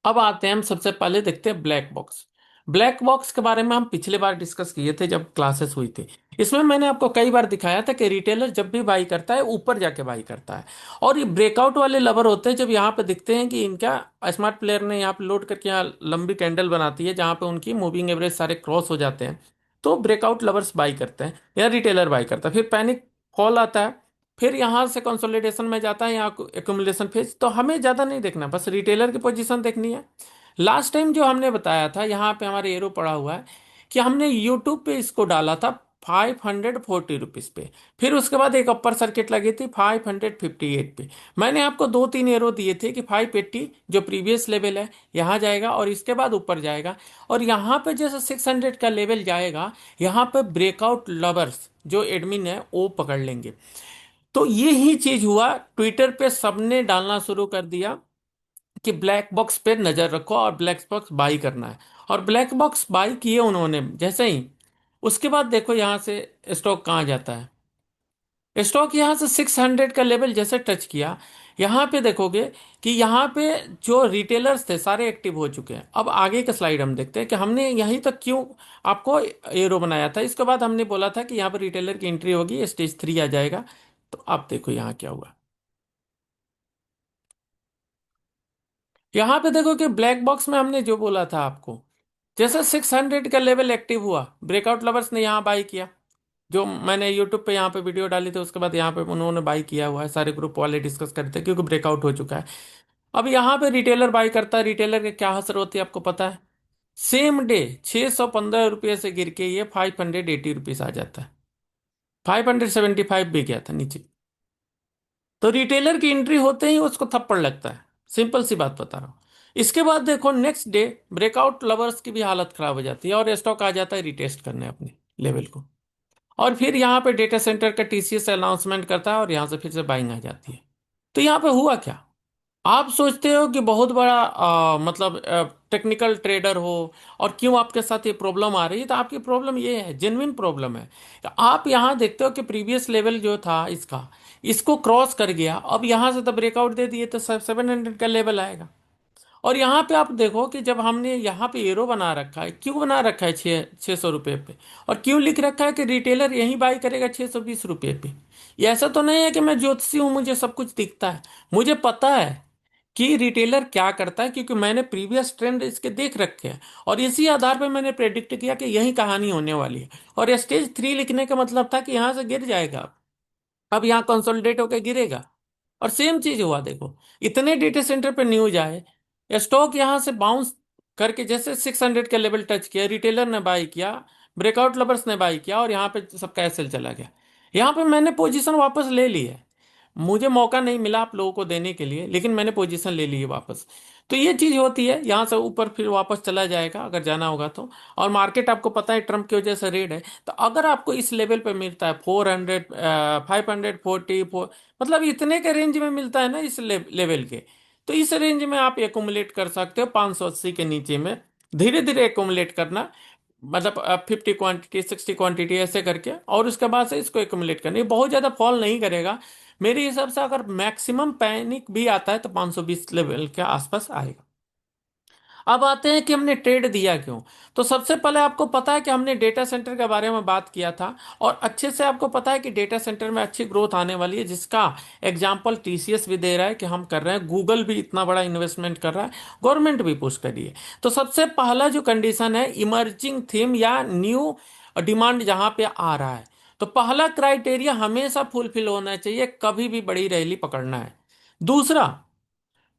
अब आते हैं, हम सबसे पहले देखते हैं ब्लैक बॉक्स। ब्लैक बॉक्स के बारे में हम पिछले बार डिस्कस किए थे जब क्लासेस हुई थी। इसमें मैंने आपको कई बार दिखाया था कि रिटेलर जब भी बाई करता है ऊपर जाके बाई करता है। और ये ब्रेकआउट वाले लवर होते हैं, जब यहाँ पे दिखते हैं कि इनका स्मार्ट प्लेयर ने यहाँ पे लोड करके यहाँ लंबी कैंडल बनाती है जहाँ पे उनकी मूविंग एवरेज सारे क्रॉस हो जाते हैं, तो ब्रेकआउट लवर्स बाई करते हैं या रिटेलर बाई करता है। फिर पैनिक फॉल आता है, फिर यहाँ से कंसोलिडेशन में जाता है, यहाँ एक्यूमुलेशन फेज। तो हमें ज़्यादा नहीं देखना, बस रिटेलर की पोजीशन देखनी है। लास्ट टाइम जो हमने बताया था, यहाँ पे हमारे एरो पड़ा हुआ है कि हमने यूट्यूब पे इसको डाला था 540 रुपीज़ पे। फिर उसके बाद एक अपर सर्किट लगी थी 558 पे। मैंने आपको दो तीन एरो दिए थे कि 580 जो प्रीवियस लेवल है यहाँ जाएगा और इसके बाद ऊपर जाएगा। और यहाँ पे जैसे 600 का लेवल जाएगा, यहाँ पे ब्रेकआउट लवर्स जो एडमिन है वो पकड़ लेंगे। तो ये ही चीज हुआ, ट्विटर पे सबने डालना शुरू कर दिया कि ब्लैक बॉक्स पे नजर रखो और ब्लैक बॉक्स बाई करना है। और ब्लैक बॉक्स बाई किए उन्होंने जैसे ही। उसके बाद देखो यहाँ से स्टॉक कहाँ जाता है। स्टॉक यहाँ से 600 का लेवल जैसे टच किया, यहाँ पे देखोगे कि यहाँ पे जो रिटेलर्स थे सारे एक्टिव हो चुके हैं। अब आगे का स्लाइड हम देखते हैं कि हमने यहीं तक क्यों आपको एरो बनाया था। इसके बाद हमने बोला था कि यहाँ पर रिटेलर की एंट्री होगी, स्टेज 3 आ जाएगा। तो अब देखो यहाँ क्या हुआ। यहाँ पे देखो कि ब्लैक बॉक्स में हमने जो बोला था आपको, जैसे 600 का लेवल एक्टिव हुआ, ब्रेकआउट लवर्स ने यहाँ बाई किया। जो मैंने यूट्यूब पे यहाँ पे वीडियो डाली थी उसके बाद यहाँ पे उन्होंने बाई किया हुआ है, सारे ग्रुप वाले डिस्कस करते हैं क्योंकि ब्रेकआउट हो चुका है। अब यहाँ पे रिटेलर बाई करता है, रिटेलर की क्या हसर होती है आपको पता है। सेम डे 615 रुपये से गिर के ये 580 रुपीज आ जाता है। 575 भी गया था नीचे। तो रिटेलर की एंट्री होते ही उसको थप्पड़ लगता है। सिंपल सी बात बता रहा हूं। इसके बाद देखो नेक्स्ट डे ब्रेकआउट लवर्स की भी हालत खराब हो जाती है और स्टॉक आ जाता है रिटेस्ट करने अपने लेवल को। और फिर यहाँ पे डेटा सेंटर का टीसीएस अनाउंसमेंट करता है और यहाँ से फिर से बाइंग आ जाती है। तो यहाँ पे हुआ क्या। आप सोचते हो कि बहुत बड़ा मतलब टेक्निकल ट्रेडर हो और क्यों आपके साथ ये प्रॉब्लम आ रही है। तो आपकी प्रॉब्लम ये है, जेन्युइन प्रॉब्लम है। आप यहाँ देखते हो कि प्रीवियस लेवल जो था इसका, इसको क्रॉस कर गया। अब यहाँ से तो ब्रेकआउट दे दिए तो 700 का लेवल आएगा। और यहाँ पे आप देखो कि जब हमने यहाँ पे एरो बना रखा है, क्यों बना रखा है 600 रुपये पे, और क्यों लिख रखा है कि रिटेलर यही बाई करेगा 620 रुपये पे। ये ऐसा तो नहीं है कि मैं ज्योतिषी हूँ मुझे सब कुछ दिखता है। मुझे पता है कि रिटेलर क्या करता है क्योंकि मैंने प्रीवियस ट्रेंड इसके देख रखे हैं। और इसी आधार पर मैंने प्रेडिक्ट किया कि यही कहानी होने वाली है। और स्टेज 3 लिखने का मतलब था कि यहाँ से गिर जाएगा। अब यहाँ कंसोलिडेट होकर गिरेगा। और सेम चीज हुआ देखो, इतने डेटा सेंटर पे न्यूज आए, स्टॉक यहाँ से बाउंस करके जैसे 600 का लेवल टच किया, रिटेलर ने बाई किया, ब्रेकआउट लवर्स ने बाई किया और यहाँ पे सबका एसएल चला गया। यहाँ पे मैंने पोजीशन वापस ले ली है। मुझे मौका नहीं मिला आप लोगों को देने के लिए, लेकिन मैंने पोजीशन ले ली है वापस। तो ये चीज होती है, यहाँ से ऊपर फिर वापस चला जाएगा अगर जाना होगा तो। और मार्केट आपको पता है ट्रम्प की वजह से रेड है। तो अगर आपको इस लेवल पे मिलता है 400, 544, मतलब इतने के रेंज में मिलता है ना इस लेवल के, तो इस रेंज में आप एकुमुलेट कर सकते हो 580 के नीचे में। धीरे धीरे एकुमुलेट करना, मतलब 50 क्वांटिटी 60 क्वांटिटी ऐसे करके, और उसके बाद से इसको एकुमुलेट करना। ये बहुत ज़्यादा फॉल नहीं करेगा मेरे हिसाब से। अगर मैक्सिमम पैनिक भी आता है तो 520 लेवल के आसपास आएगा। अब आते हैं कि हमने ट्रेड दिया क्यों। तो सबसे पहले आपको पता है कि हमने डेटा सेंटर के बारे में बात किया था, और अच्छे से आपको पता है कि डेटा सेंटर में अच्छी ग्रोथ आने वाली है, जिसका एग्जांपल टीसीएस भी दे रहा है कि हम कर रहे हैं, गूगल भी इतना बड़ा इन्वेस्टमेंट कर रहा है, गवर्नमेंट भी पुश कर रही है। तो सबसे पहला जो कंडीशन है, इमर्जिंग थीम या न्यू डिमांड जहां पे आ रहा है, तो पहला क्राइटेरिया हमेशा फुलफिल होना चाहिए, कभी भी बड़ी रैली पकड़ना है। दूसरा,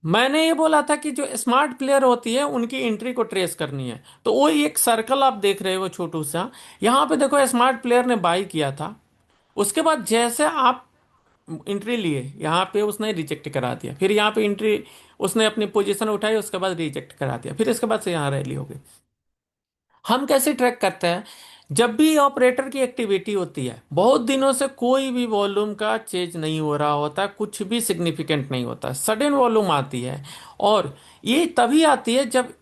मैंने ये बोला था कि जो स्मार्ट प्लेयर होती है उनकी एंट्री को ट्रेस करनी है। तो वो एक सर्कल आप देख रहे हो छोटू सा, यहाँ पे देखो स्मार्ट प्लेयर ने बाई किया था। उसके बाद जैसे आप एंट्री लिए, यहाँ पे उसने रिजेक्ट करा दिया, फिर यहाँ पे एंट्री उसने अपनी पोजीशन उठाई, उसके बाद रिजेक्ट करा दिया, फिर इसके बाद से यहाँ रैली हो गई। हम कैसे ट्रैक करते हैं, जब भी ऑपरेटर की एक्टिविटी होती है, बहुत दिनों से कोई भी वॉल्यूम का चेंज नहीं हो रहा होता, कुछ भी सिग्निफिकेंट नहीं होता, सडन वॉल्यूम आती है। और ये तभी आती है जब,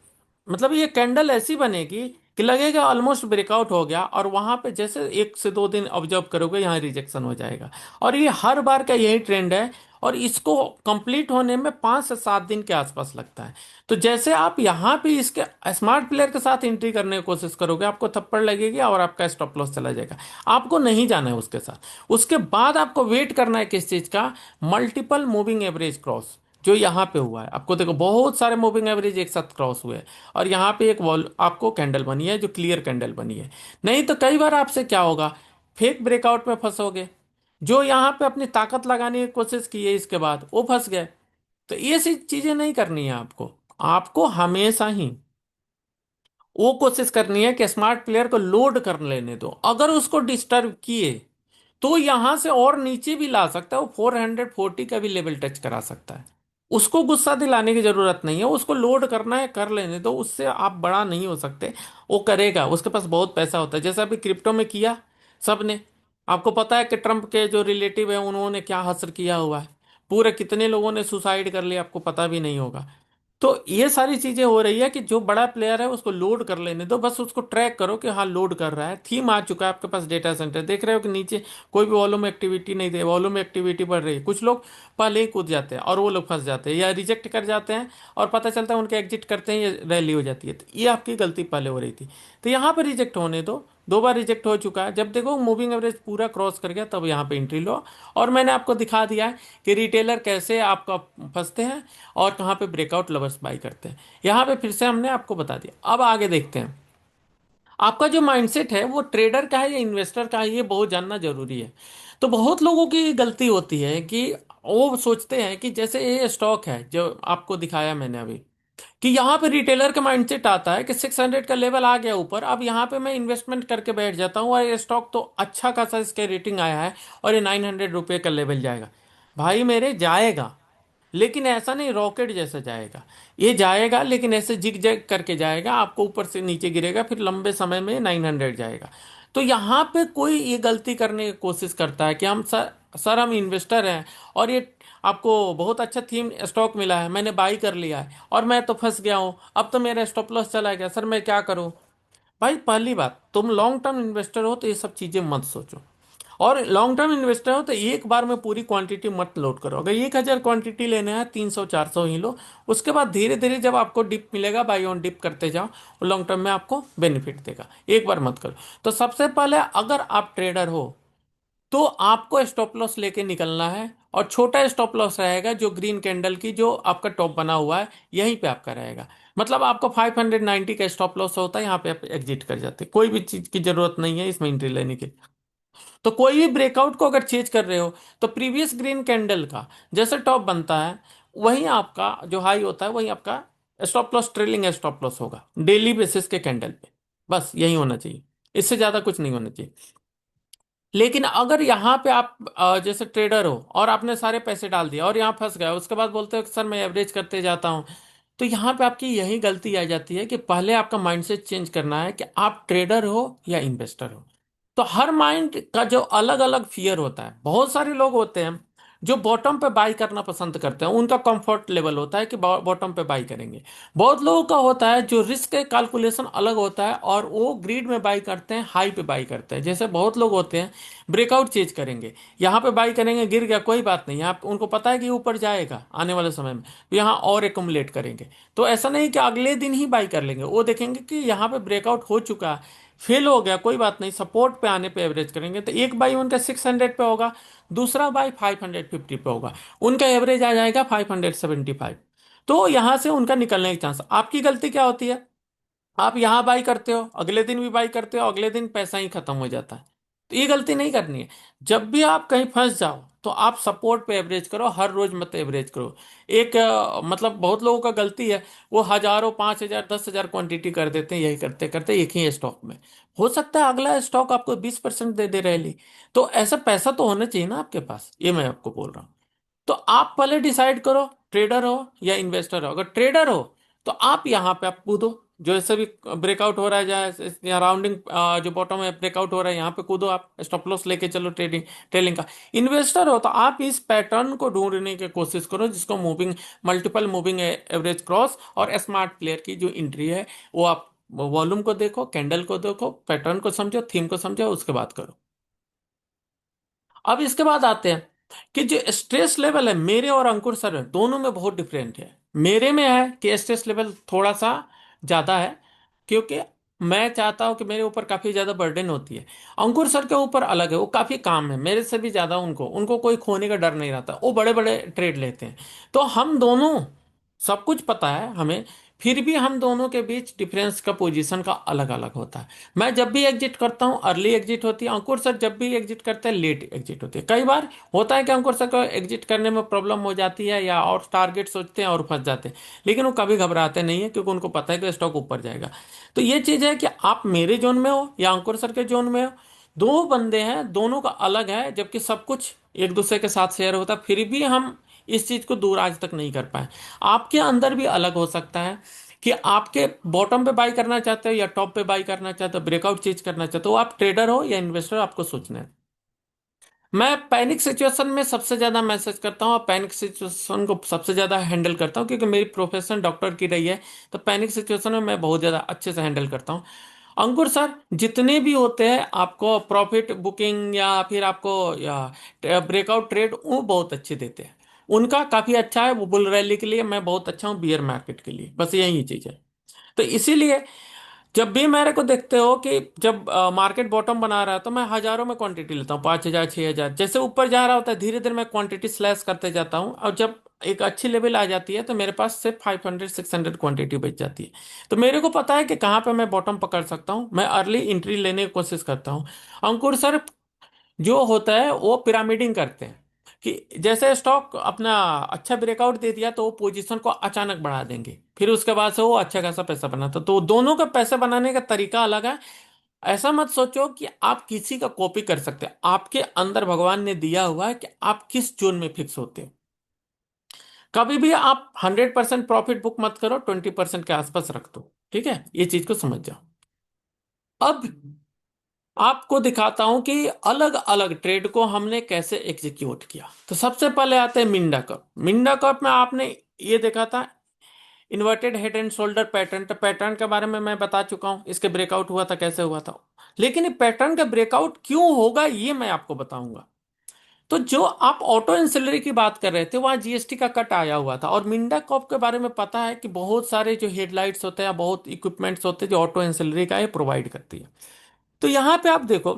मतलब ये कैंडल ऐसी बनेगी कि लगेगा ऑलमोस्ट ब्रेकआउट हो गया, और वहां पे जैसे 1 से 2 दिन ऑब्जर्व करोगे यहाँ रिजेक्शन हो जाएगा। और ये हर बार का यही ट्रेंड है। और इसको कंप्लीट होने में 5 से 7 दिन के आसपास लगता है। तो जैसे आप यहाँ पे इसके स्मार्ट प्लेयर के साथ एंट्री करने की कोशिश करोगे, आपको थप्पड़ लगेगी और आपका स्टॉप लॉस चला जाएगा। आपको नहीं जाना है उसके साथ। उसके बाद आपको वेट करना है किस चीज का? मल्टीपल मूविंग एवरेज क्रॉस, जो यहाँ पे हुआ है। आपको देखो बहुत सारे मूविंग एवरेज एक साथ क्रॉस हुए हैं, और यहाँ पे एक वॉल आपको कैंडल बनी है जो क्लियर कैंडल बनी है। नहीं तो कई बार आपसे क्या होगा, फेक ब्रेकआउट में फंसोगे। जो यहाँ पे अपनी ताकत लगाने की कोशिश की है इसके बाद वो फंस गए। तो ये सी चीजें नहीं करनी है आपको। आपको हमेशा ही वो कोशिश करनी है कि स्मार्ट प्लेयर को लोड कर लेने दो। अगर उसको डिस्टर्ब किए तो यहां से और नीचे भी ला सकता है, वो 440 का भी लेवल टच करा सकता है। उसको गुस्सा दिलाने की जरूरत नहीं है, उसको लोड करना है कर लेने दो। उससे आप बड़ा नहीं हो सकते। वो करेगा, उसके पास बहुत पैसा होता है, जैसा अभी क्रिप्टो में किया सबने। आपको पता है कि ट्रंप के जो रिलेटिव है उन्होंने क्या हश्र किया हुआ है। पूरे कितने लोगों ने सुसाइड कर लिया, आपको पता भी नहीं होगा। तो ये सारी चीजें हो रही है कि जो बड़ा प्लेयर है उसको लोड कर लेने दो, बस उसको ट्रैक करो कि हाँ लोड कर रहा है। थीम आ चुका है आपके पास, डेटा सेंटर देख रहे हो कि नीचे कोई भी वॉल्यूम एक्टिविटी नहीं दे, वॉल्यूम एक्टिविटी बढ़ रही है। कुछ लोग पहले ही कूद जाते हैं और वो लोग फंस जाते हैं या रिजेक्ट कर जाते हैं, और पता चलता है उनके एग्जिट करते हैं ये रैली हो जाती है। तो ये आपकी गलती पहले हो रही थी। तो यहाँ पर रिजेक्ट होने दो। 2 बार रिजेक्ट हो चुका है, जब देखो मूविंग एवरेज पूरा क्रॉस कर गया तब यहाँ पे एंट्री लो। और मैंने आपको दिखा दिया है कि रिटेलर कैसे आपका फंसते हैं और कहाँ पे ब्रेकआउट लवर्स बाई करते हैं। यहाँ पे फिर से हमने आपको बता दिया। अब आगे देखते हैं। आपका जो माइंडसेट है वो ट्रेडर का है या इन्वेस्टर का है, ये बहुत जानना जरूरी है। तो बहुत लोगों की ये गलती होती है कि वो सोचते हैं कि जैसे ये स्टॉक है जो आपको दिखाया मैंने अभी, कि यहाँ पे रिटेलर का माइंडसेट आता है कि 600 का लेवल आ गया ऊपर, अब यहाँ पे मैं इन्वेस्टमेंट करके बैठ जाता हूँ और ये स्टॉक तो अच्छा खासा इसके रेटिंग आया है और ये 900 रुपये का लेवल जाएगा। भाई मेरे जाएगा, लेकिन ऐसा नहीं रॉकेट जैसा जाएगा। ये जाएगा लेकिन ऐसे जिग जैग करके जाएगा, आपको ऊपर से नीचे गिरेगा, फिर लंबे समय में 900 जाएगा। तो यहाँ पे कोई ये गलती करने की कोशिश करता है कि हम सर हम इन्वेस्टर हैं और ये आपको बहुत अच्छा थीम स्टॉक मिला है, मैंने बाई कर लिया है और मैं तो फंस गया हूँ, अब तो मेरा स्टॉप लॉस चला गया, सर मैं क्या करूँ? भाई पहली बात, तुम लॉन्ग टर्म इन्वेस्टर हो तो ये सब चीजें मत सोचो। और लॉन्ग टर्म इन्वेस्टर हो तो एक बार में पूरी क्वांटिटी मत लोड करो। अगर 1,000 क्वांटिटी लेना है 300 400 ही लो। उसके बाद धीरे धीरे जब आपको डिप मिलेगा बाई ऑन डिप करते जाओ, और लॉन्ग टर्म में आपको बेनिफिट देगा। एक बार मत करो। तो सबसे पहले अगर आप ट्रेडर हो तो आपको स्टॉप लॉस लेके निकलना है, और छोटा स्टॉप लॉस रहेगा जो ग्रीन कैंडल की जो आपका टॉप बना हुआ है यहीं पे आपका रहेगा। मतलब आपको 590 का स्टॉप लॉस होता है, यहाँ पे आप एग्जिट कर जाते हैं। कोई भी चीज की जरूरत नहीं है इसमें एंट्री लेने की। तो कोई भी ब्रेकआउट को अगर चेज कर रहे हो तो प्रीवियस ग्रीन कैंडल का जैसे टॉप बनता है वहीं आपका जो हाई होता है वहीं आपका stop loss, trailing stop loss होगा डेली बेसिस के कैंडल पे। बस यही होना चाहिए, इससे ज्यादा कुछ नहीं होना चाहिए। लेकिन अगर यहाँ पे आप जैसे ट्रेडर हो और आपने सारे पैसे डाल दिया और यहाँ फंस गए, उसके बाद बोलते हो कि सर मैं एवरेज करते जाता हूँ, तो यहाँ पे आपकी यही गलती आ जाती है कि पहले आपका माइंडसेट चेंज करना है कि आप ट्रेडर हो या इन्वेस्टर हो। तो हर माइंड का जो अलग अलग फियर होता है। बहुत सारे लोग होते हैं जो बॉटम पे बाई करना पसंद करते हैं, उनका कंफर्ट लेवल होता है कि बॉटम पे बाई करेंगे। बहुत लोगों का होता है जो रिस्क कैलकुलेशन अलग होता है और वो ग्रीड में बाई करते हैं, हाई पे बाई करते हैं। जैसे बहुत लोग होते हैं ब्रेकआउट चेंज करेंगे, यहाँ पे बाई करेंगे, गिर गया कोई बात नहीं, यहाँ उनको पता है कि ऊपर जाएगा आने वाले समय में, तो यहाँ और एकमुलेट करेंगे। तो ऐसा नहीं कि अगले दिन ही बाई कर लेंगे, वो देखेंगे कि यहाँ पे ब्रेकआउट हो चुका है, फेल हो गया कोई बात नहीं, सपोर्ट पे आने पे एवरेज करेंगे। तो एक बाई उनका 600 पे होगा, दूसरा बाई 550 पे होगा, उनका एवरेज आ जाएगा 575। तो यहां से उनका निकलने का चांस। आपकी गलती क्या होती है? आप यहां बाई करते हो, अगले दिन भी बाई करते हो, अगले दिन पैसा ही खत्म हो जाता है। तो ये गलती नहीं करनी है। जब भी आप कहीं फंस जाओ तो आप सपोर्ट पे एवरेज करो, हर रोज मत एवरेज करो। एक मतलब बहुत लोगों का गलती है, वो हजारों 5,000 10,000 क्वांटिटी कर देते हैं, यही करते करते एक ही स्टॉक में। हो सकता है अगला स्टॉक आपको 20% दे दे रैली। तो ऐसा पैसा तो होना चाहिए ना आपके पास, ये मैं आपको बोल रहा हूँ। तो आप पहले डिसाइड करो ट्रेडर हो या इन्वेस्टर हो। अगर ट्रेडर हो तो आप यहाँ पे आप कूदो, जो ऐसे भी ब्रेकआउट हो रहा है जहाँ राउंडिंग जो बॉटम है ब्रेकआउट हो रहा है यहाँ पे कूदो, आप स्टॉप लॉस लेके चलो ट्रेडिंग ट्रेलिंग का। इन्वेस्टर हो तो आप इस पैटर्न को ढूंढने की कोशिश करो जिसको moving multiple moving average cross और स्मार्ट प्लेयर की जो एंट्री है वो आप वॉल्यूम को देखो, कैंडल को देखो, पैटर्न को समझो, थीम को समझो, उसके बाद करो। अब इसके बाद आते हैं कि जो स्ट्रेस लेवल है मेरे और अंकुर सर में, दोनों में बहुत डिफरेंट है। मेरे में है कि स्ट्रेस लेवल थोड़ा सा ज्यादा है, क्योंकि मैं चाहता हूं कि मेरे ऊपर काफी ज्यादा बर्डन होती है। अंकुर सर के ऊपर अलग है, वो काफी काम है मेरे से भी ज्यादा, उनको उनको कोई खोने का डर नहीं रहता, वो बड़े बड़े ट्रेड लेते हैं। तो हम दोनों, सब कुछ पता है हमें, फिर भी हम दोनों के बीच डिफरेंस का पोजीशन का अलग अलग होता है। मैं जब भी एग्जिट करता हूँ अर्ली एग्जिट होती है, अंकुर सर जब भी एग्जिट करते हैं लेट एग्जिट होती है। कई बार होता है कि अंकुर सर को एग्जिट करने में प्रॉब्लम हो जाती है, या और टारगेट सोचते हैं और फंस जाते हैं, लेकिन वो कभी घबराते नहीं है, क्योंकि उनको पता है कि स्टॉक ऊपर जाएगा। तो ये चीज है कि आप मेरे जोन में हो या अंकुर सर के जोन में हो, दो बंदे हैं, दोनों का अलग है, जबकि सब कुछ एक दूसरे के साथ शेयर होता है, फिर भी हम इस चीज को दूर आज तक नहीं कर पाए। आपके अंदर भी अलग हो सकता है कि आपके बॉटम पे बाई करना चाहते हो या टॉप पे बाई करना चाहते हो, ब्रेकआउट चीज करना चाहते हो, आप ट्रेडर हो या इन्वेस्टर, आपको सोचना है। मैं पैनिक सिचुएशन में सबसे ज्यादा मैसेज करता हूँ और पैनिक सिचुएशन को सबसे ज्यादा हैंडल करता हूँ, क्योंकि मेरी प्रोफेशन डॉक्टर की रही है। तो पैनिक सिचुएशन में मैं बहुत ज्यादा अच्छे से हैंडल करता हूँ। अंकुर सर जितने भी होते हैं, आपको प्रॉफिट बुकिंग या फिर आपको या ब्रेकआउट ट्रेड, वो बहुत अच्छे देते हैं। उनका काफी अच्छा है, वो बुल रैली के लिए, मैं बहुत अच्छा हूँ बियर मार्केट के लिए, बस यही चीज है। तो इसीलिए जब भी मेरे को देखते हो कि जब मार्केट बॉटम बना रहा है, तो मैं हजारों में क्वांटिटी लेता हूँ, 5,000 6,000, जैसे ऊपर जा रहा होता है धीरे धीरे मैं क्वांटिटी स्लैश करते जाता हूँ, और जब एक अच्छी लेवल आ जाती है तो मेरे पास सिर्फ 500 600 क्वांटिटी बच जाती है। तो मेरे को पता है कि कहाँ पे मैं बॉटम पकड़ सकता हूँ, मैं अर्ली एंट्री लेने की कोशिश करता हूँ। अंकुर सर जो होता है वो पिरामिडिंग करते हैं, कि जैसे स्टॉक अपना अच्छा ब्रेकआउट दे दिया तो वो पोजीशन को अचानक बढ़ा देंगे, फिर उसके बाद से वो अच्छा खासा पैसा बनाता, तो दोनों का पैसा बनाने का तरीका अलग है। ऐसा मत सोचो कि आप किसी का कॉपी कर सकते हैं, आपके अंदर भगवान ने दिया हुआ है कि आप किस जोन में फिक्स होते हो। कभी भी आप 100% प्रॉफिट बुक मत करो, 20% के आसपास रख दो, ठीक है, ये चीज को समझ जाओ। अब आपको दिखाता हूं कि अलग अलग ट्रेड को हमने कैसे एग्जीक्यूट किया। तो सबसे पहले आते हैं मिंडा कप। मिंडा कप में आपने ये देखा था inverted head and shoulder pattern, तो पैटर्न के बारे में मैं बता चुका हूं, इसके ब्रेकआउट हुआ था कैसे हुआ था। लेकिन ये पैटर्न का ब्रेकआउट क्यों होगा ये मैं आपको बताऊंगा। तो जो आप ऑटो इंसिलरी की बात कर रहे थे, वहां जीएसटी का कट आया हुआ था, और मिंडा कॉप के बारे में पता है कि बहुत सारे जो हेडलाइट्स होते हैं, बहुत इक्विपमेंट्स होते हैं जो ऑटो इंसिलरी का ये प्रोवाइड करती है। तो यहाँ पे आप देखो,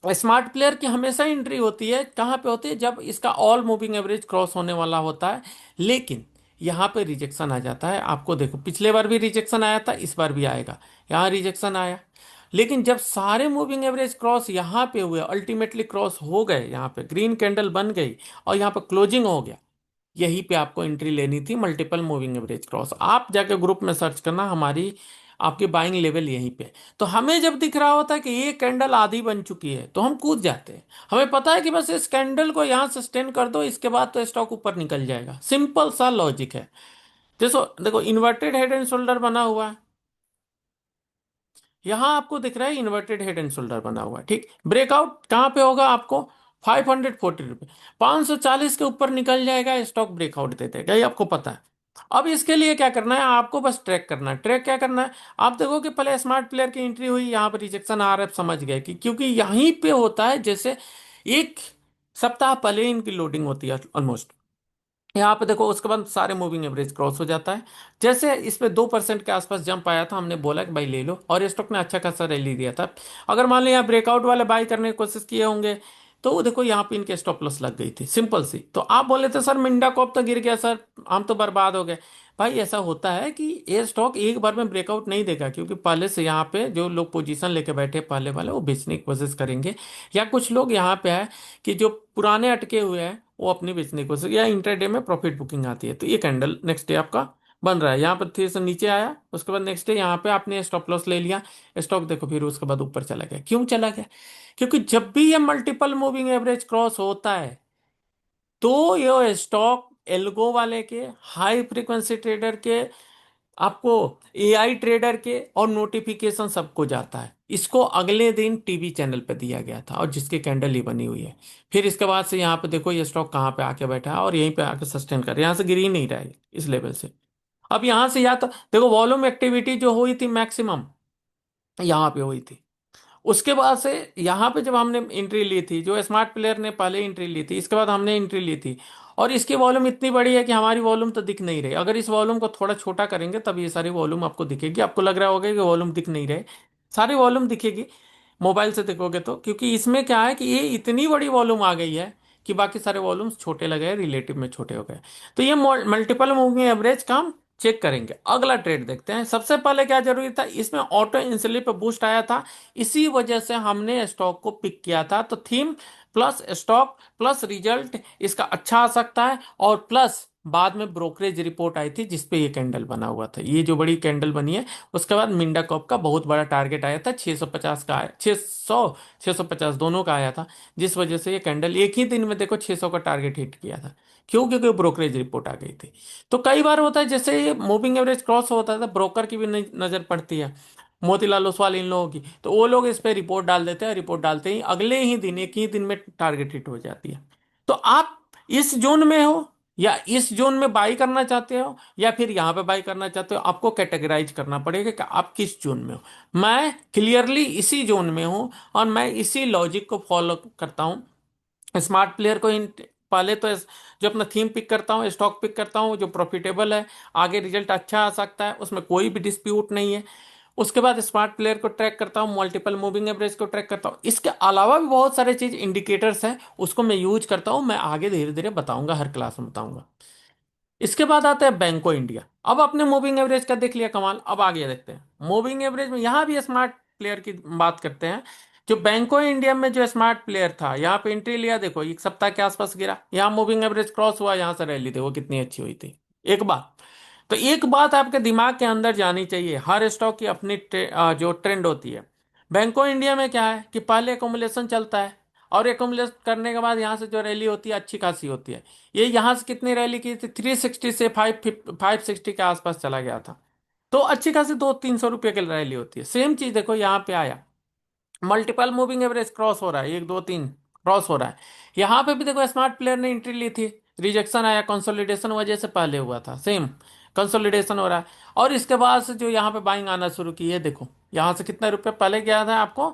स्मार्ट प्लेयर की हमेशा एंट्री होती है, कहाँ पे होती है, जब इसका ऑल मूविंग एवरेज क्रॉस होने वाला होता है। लेकिन यहाँ पे रिजेक्शन आ जाता है, आपको देखो पिछले बार भी रिजेक्शन आया था, इस बार भी आएगा। यहाँ रिजेक्शन आया, लेकिन जब सारे मूविंग एवरेज क्रॉस यहाँ पे हुए, अल्टीमेटली क्रॉस हो गए, यहाँ पे ग्रीन कैंडल बन गई और यहाँ पे क्लोजिंग हो गया, यहीं पे आपको एंट्री लेनी थी, मल्टीपल मूविंग एवरेज क्रॉस। आप जाके ग्रुप में सर्च करना, हमारी आपकी बाइंग लेवल यहीं पे। तो हमें जब दिख रहा होता है कि ये कैंडल आधी बन चुकी है, तो हम कूद जाते हैं। हमें पता है कि बस इस कैंडल को यहाँ सस्टेन कर दो, इसके बाद तो स्टॉक ऊपर निकल जाएगा, सिंपल सा लॉजिक है। देखो देखो, इन्वर्टेड हेड एंड शोल्डर बना हुआ है, यहां आपको दिख रहा है इन्वर्टेड हेड एंड शोल्डर बना हुआ है, ठीक। ब्रेकआउट कहां पे होगा आपको, 540 रुपये, 540 के ऊपर निकल जाएगा, स्टॉक ब्रेकआउट दे देगा, ये आपको पता है। अब इसके लिए क्या करना है, आपको बस ट्रैक करना है। ट्रैक क्या करना है, आप देखो कि पहले स्मार्ट प्लेयर की एंट्री हुई, यहाँ पर रिजेक्शन आ रहा है, समझ गए कि क्योंकि यहीं पे होता है, जैसे एक सप्ताह पहले इनकी लोडिंग होती है ऑलमोस्ट। यहाँ पे देखो उसके बाद सारे मूविंग एवरेज क्रॉस हो जाता है। जैसे इस पे 2% के आसपास जंप आया था, हमने बोला कि भाई ले लो, और स्टॉक ने अच्छा खासा रैली दिया था। अगर मान लो यहाँ ब्रेकआउट वाले बाई करने की कोशिश किए होंगे, तो वो देखो यहाँ पे इनके स्टॉप लॉस लग गई थी, सिंपल सी। तो आप बोले थे सर मिंडा कॉप तो गिर गया सर, हम तो बर्बाद हो गए। भाई ऐसा होता है कि ये स्टॉक एक बार में ब्रेकआउट नहीं देगा, क्योंकि पहले से यहाँ पे जो लोग पोजीशन लेके बैठे पहले वाले, वो बेचने की कोशिश करेंगे, या कुछ लोग यहाँ पे है कि जो पुराने अटके हुए हैं वो अपनी बेचने की कोशिश, या इंटरडे में प्रॉफिट बुकिंग आती है। तो ये कैंडल नेक्स्ट डे आपका बन रहा है, यहाँ पर फिर से नीचे आया, उसके बाद नेक्स्ट डे यहाँ पे आपने स्टॉप लॉस ले लिया, स्टॉक देखो फिर उसके बाद ऊपर चला गया। क्यों चला गया, क्योंकि जब भी ये मल्टीपल मूविंग एवरेज क्रॉस होता है, तो ये स्टॉक एल्गो वाले के, हाई फ्रीक्वेंसी ट्रेडर के, आपको एआई ट्रेडर के, और नोटिफिकेशन सबको जाता है। इसको अगले दिन टीवी चैनल पे दिया गया था, और जिसकी कैंडल ही बनी हुई है। फिर इसके बाद से यहाँ पे देखो ये स्टॉक कहाँ पे आके बैठा है, और यहीं पे आके सस्टेन कर, यहाँ से गिर ही नहीं रहा है इस लेवल से। अब यहाँ से या तो देखो वॉल्यूम एक्टिविटी जो हुई थी मैक्सिमम यहाँ पे हुई थी, उसके बाद से यहाँ पे जब हमने एंट्री ली थी, जो स्मार्ट प्लेयर ने पहले एंट्री ली थी, इसके बाद हमने एंट्री ली थी, और इसकी वॉल्यूम इतनी बड़ी है कि हमारी वॉल्यूम तो दिख नहीं रही। अगर इस वॉल्यूम को थोड़ा छोटा करेंगे तब ये सारी वॉल्यूम आपको दिखेगी। आपको लग रहा होगा कि वॉल्यूम दिख नहीं रहे, सारी वॉल्यूम दिखेगी मोबाइल से देखोगे तो, क्योंकि इसमें क्या है कि ये इतनी बड़ी वॉल्यूम आ गई है कि बाकी सारे वॉल्यूम्स छोटे लगे, रिलेटिव में छोटे हो गए। तो ये मल्टीपल मूविंग एवरेज का हम चेक करेंगे। अगला ट्रेड देखते हैं। सबसे पहले क्या जरूरी था, इसमें ऑटो इंसुलिन पे बूस्ट आया था, इसी वजह से हमने स्टॉक को पिक किया था। तो theme plus stock plus result इसका अच्छा आ सकता है, और प्लस बाद में ब्रोकरेज रिपोर्ट आई थी जिसपे ये कैंडल बना हुआ था, ये जो बड़ी कैंडल बनी है। उसके बाद मिंडा कॉप का बहुत बड़ा टारगेट आया था, 650 का आया, 600 650 दोनों का आया था, जिस वजह से ये कैंडल एक ही दिन में देखो 600 का टारगेट हिट किया था। क्यों? क्योंकि ब्रोकरेज रिपोर्ट आ गई थी। तो कई बार होता है जैसे ये मूविंग एवरेज क्रॉस होता है तो ब्रोकर की भी नजर पड़ती है, मोतीलाल ओसवाल इन लोगों की, तो वो लोग इस पे रिपोर्ट डाल देते हैं, रिपोर्ट डालते ही अगले ही दिन एक ही दिन में टारगेट हिट हो जाती है। तो आप इस जोन में हो, या इस जोन में बाई करना चाहते हो, या फिर यहां पे बाई करना चाहते हो, आपको कैटेगराइज करना पड़ेगा कि आप किस जोन में हो। मैं क्लियरली इसी जोन में हूं, और मैं इसी लॉजिक को फॉलो करता हूं। स्मार्ट प्लेयर को पहले तो जो अपना थीम पिक करता हूँ, स्टॉक पिक करता हूँ जो प्रॉफिटेबल है, आगे रिजल्ट अच्छा आ सकता है, उसमें कोई भी डिस्प्यूट नहीं है। उसके बाद स्मार्ट प्लेयर को ट्रैक करता हूँ, मल्टीपल मूविंग एवरेज को ट्रैक करता हूँ, इसके अलावा भी बहुत सारे चीज इंडिकेटर्स हैं, उसको मैं यूज करता हूँ। मैं आगे धीरे धीरे बताऊंगा, हर क्लास में बताऊंगा। इसके बाद आता है बैंको इंडिया। अब आपने मूविंग एवरेज का देख लिया कमाल, अब आगे देखते हैं मूविंग एवरेज में, यहां भी स्मार्ट प्लेयर की बात करते हैं। जो बैंको इंडिया में जो स्मार्ट प्लेयर था, यहाँ पे एंट्री लिया, देखो एक सप्ताह के आसपास गिरा, यहाँ मूविंग एवरेज क्रॉस हुआ, यहाँ से रैली देखो कितनी अच्छी हुई थी। एक बात, तो एक बात आपके दिमाग के अंदर जानी चाहिए, हर स्टॉक की अपनी जो ट्रेंड होती है। बैंको इंडिया में क्या है कि पहले एकोमुलेशन चलता है, और एकोमुलेट करने के बाद यहाँ से जो रैली होती है अच्छी खासी होती है। ये यहाँ से कितनी रैली की थी, 360 से 560 के आसपास चला गया था। तो अच्छी खासी 200-300 रुपये की रैली होती है। सेम चीज देखो यहाँ पे आया, मल्टीपल मूविंग एवरेज क्रॉस हो रहा है, 1 2 3 क्रॉस हो रहा है। यहाँ पे भी देखो स्मार्ट प्लेयर ने एंट्री ली थी, रिजेक्शन आया, कंसोलिडेशन वजह से पहले हुआ था, सेम कंसोलिडेशन हो रहा है। और इसके बाद से जो यहाँ पे बाइंग आना शुरू की है, देखो यहाँ से कितने रुपए पहले गया था आपको,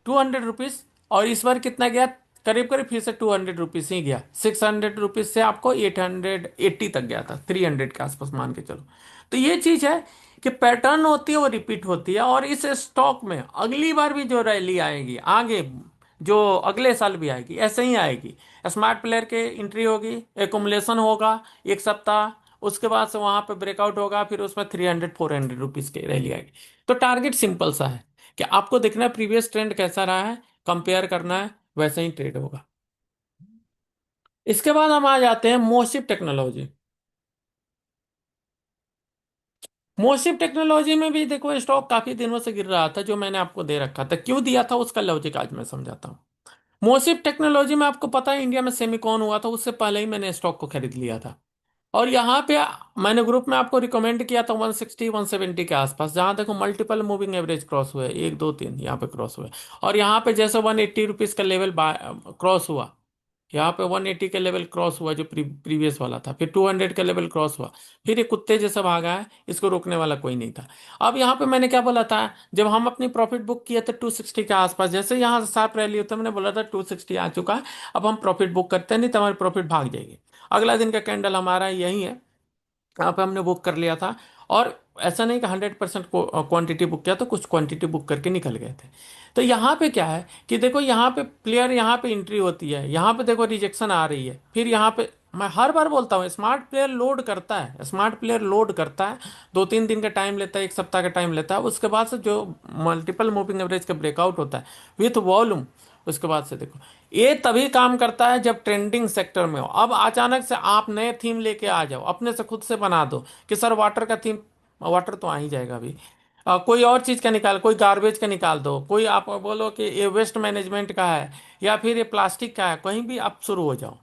200 रुपीज, और इस बार कितना गया, करीब करीब फिर से 200 रुपीज ही गया। 600 रुपीज से आपको 880 तक गया था, 300 के आसपास मान के चलो। तो ये चीज है कि पैटर्न होती है वो रिपीट होती है, और इस स्टॉक में अगली बार भी जो रैली आएगी आगे, जो अगले साल भी आएगी ऐसे ही आएगी। स्मार्ट प्लेयर के एंट्री होगी, एकुमुलेशन होगा एक सप्ताह, उसके बाद से वहां पे ब्रेकआउट होगा, फिर उसमें 300-400 रुपीज की रैली आएगी। तो टारगेट सिंपल सा है कि आपको देखना है प्रीवियस ट्रेंड कैसा रहा है, कंपेयर करना है, वैसे ही ट्रेड होगा। इसके बाद हम आ जाते हैं मोशिप टेक्नोलॉजी। मोशिप टेक्नोलॉजी में भी देखो स्टॉक काफी दिनों से गिर रहा था, जो मैंने आपको दे रखा था, क्यों दिया था उसका लॉजिक आज मैं समझाता हूँ। मोशिप टेक्नोलॉजी में आपको पता है इंडिया में सेमिकॉन हुआ था, उससे पहले ही मैंने स्टॉक को खरीद लिया था। और यहाँ पे मैंने ग्रुप में आपको रिकमेंड किया था 160 170 के आसपास, जहाँ देखो मल्टीपल मूविंग एवरेज क्रॉस हुए, 1 2 3 यहाँ पे क्रॉस हुए। और यहाँ पे जैसे 180 रुपीज का लेवल क्रॉस हुआ, यहाँ पे 180 का लेवल क्रॉस हुआ जो प्रीवियस वाला था, फिर 200 का लेवल क्रॉस हुआ, फिर ये कुत्ते जैसा भागा है, इसको रोकने वाला कोई नहीं था। अब यहाँ पे मैंने क्या बोला था, जब हम अपनी प्रॉफिट बुक किए थे 260 के आसपास, जैसे यहाँ शार्प रैली होता है, मैंने बोला था 260 आ चुका है, अब हम प्रॉफिट बुक करते हैं, नहीं तो हमारी प्रॉफिट भाग जाएगी। अगला दिन का कैंडल हमारा यही है, यहाँ पे हमने बुक कर लिया था। और ऐसा नहीं कि 100% क्वांटिटी बुक किया, तो कुछ क्वांटिटी बुक करके निकल गए थे। तो यहाँ पे क्या है कि देखो यहाँ पे प्लेयर, यहाँ पे एंट्री होती है, यहाँ पे देखो रिजेक्शन आ रही है, फिर यहाँ पे मैं हर बार बोलता हूँ स्मार्ट प्लेयर लोड करता है, स्मार्ट प्लेयर लोड करता है, 2 3 दिन का टाइम लेता है, एक सप्ताह का टाइम लेता है, उसके बाद से जो मल्टीपल मूविंग एवरेज का ब्रेकआउट होता है विथ वॉल्यूम, उसके बाद से देखो ये तभी काम करता है जब ट्रेंडिंग सेक्टर में हो। अब अचानक से आप नए थीम लेके आ जाओ, अपने से खुद से बना दो कि सर वाटर का थीम, वाटर तो आ ही जाएगा अभी, कोई और चीज का निकाल, कोई गार्बेज का निकाल दो, कोई आप बोलो कि ये वेस्ट मैनेजमेंट का है, या फिर ये प्लास्टिक का है, कहीं भी आप शुरू हो जाओ।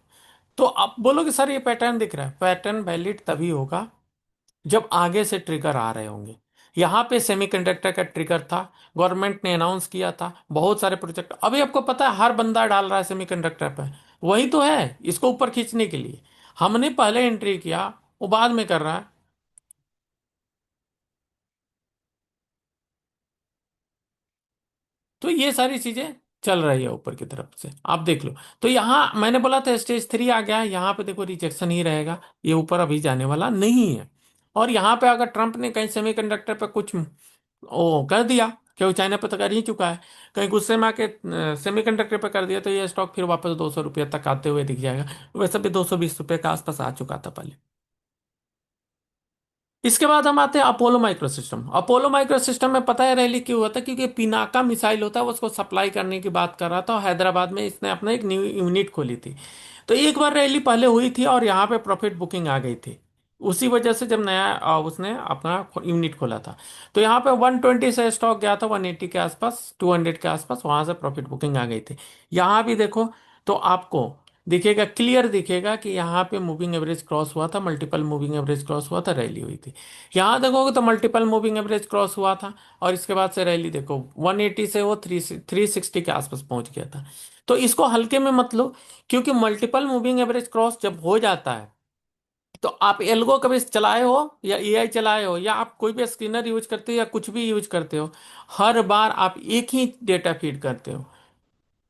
तो आप बोलो कि सर ये पैटर्न दिख रहा है, पैटर्न वैलिड तभी होगा जब आगे से ट्रिगर आ रहे होंगे। यहाँ पे सेमीकंडक्टर का ट्रिगर था, गवर्नमेंट ने अनाउंस किया था, बहुत सारे प्रोजेक्ट, अभी आपको पता है हर बंदा डाल रहा है सेमीकंडक्टर पे, वही तो है इसको ऊपर खींचने के लिए। हमने पहले एंट्री किया, वो बाद में कर रहा है। तो ये सारी चीजें चल रही है ऊपर की तरफ से, आप देख लो। तो यहाँ मैंने बोला था स्टेज 3 आ गया है, यहाँ पे देखो रिजेक्शन ही रहेगा, ये ऊपर अभी जाने वाला नहीं है। और यहाँ पे अगर ट्रम्प ने कहीं सेमीकंडक्टर पे कुछ ओ कर दिया, क्योंकि चाइना पे तो कर ही चुका है, कहीं गुस्से में आके सेमीकंडक्टर पे कर दिया, तो ये स्टॉक फिर वापस 200 रुपये तक आते हुए दिख जाएगा। वैसे भी 220 रुपये के आसपास आ चुका था पहले। इसके बाद हम आते हैं Apollo micro system. Apollo micro system में पता है रैली क्यों हुआ था? क्योंकि पिनाका मिसाइल होता है, वो उसको सप्लाई करने की बात कर रहा था, और हैदराबाद में इसने अपना एक न्यू यूनिट खोली थी। तो एक बार रैली पहले हुई थी और यहाँ पे प्रॉफिट बुकिंग आ गई थी, उसी वजह से जब नया उसने अपना यूनिट खोला था। तो यहाँ पे 120 से स्टॉक गया था 180 के आसपास, 200 के आसपास, वहां से प्रॉफिट बुकिंग आ गई थी। यहाँ भी देखो तो आपको दिखेगा, क्लियर दिखेगा कि यहाँ पे मूविंग एवरेज क्रॉस हुआ था, मल्टीपल मूविंग एवरेज क्रॉस हुआ था, रैली हुई थी। यहाँ देखोगे तो मल्टीपल मूविंग एवरेज क्रॉस हुआ था, और इसके बाद से रैली देखो 180 से वो 360 के आसपास पहुंच गया था। तो इसको हल्के में मत लो, क्योंकि मल्टीपल मूविंग एवरेज क्रॉस जब हो जाता है, तो आप एल्गो कभी चलाए हो या एआई चलाए हो, या आप कोई भी स्कैनर यूज करते हो या कुछ भी यूज करते हो, हर बार आप एक ही डेटा फीड करते हो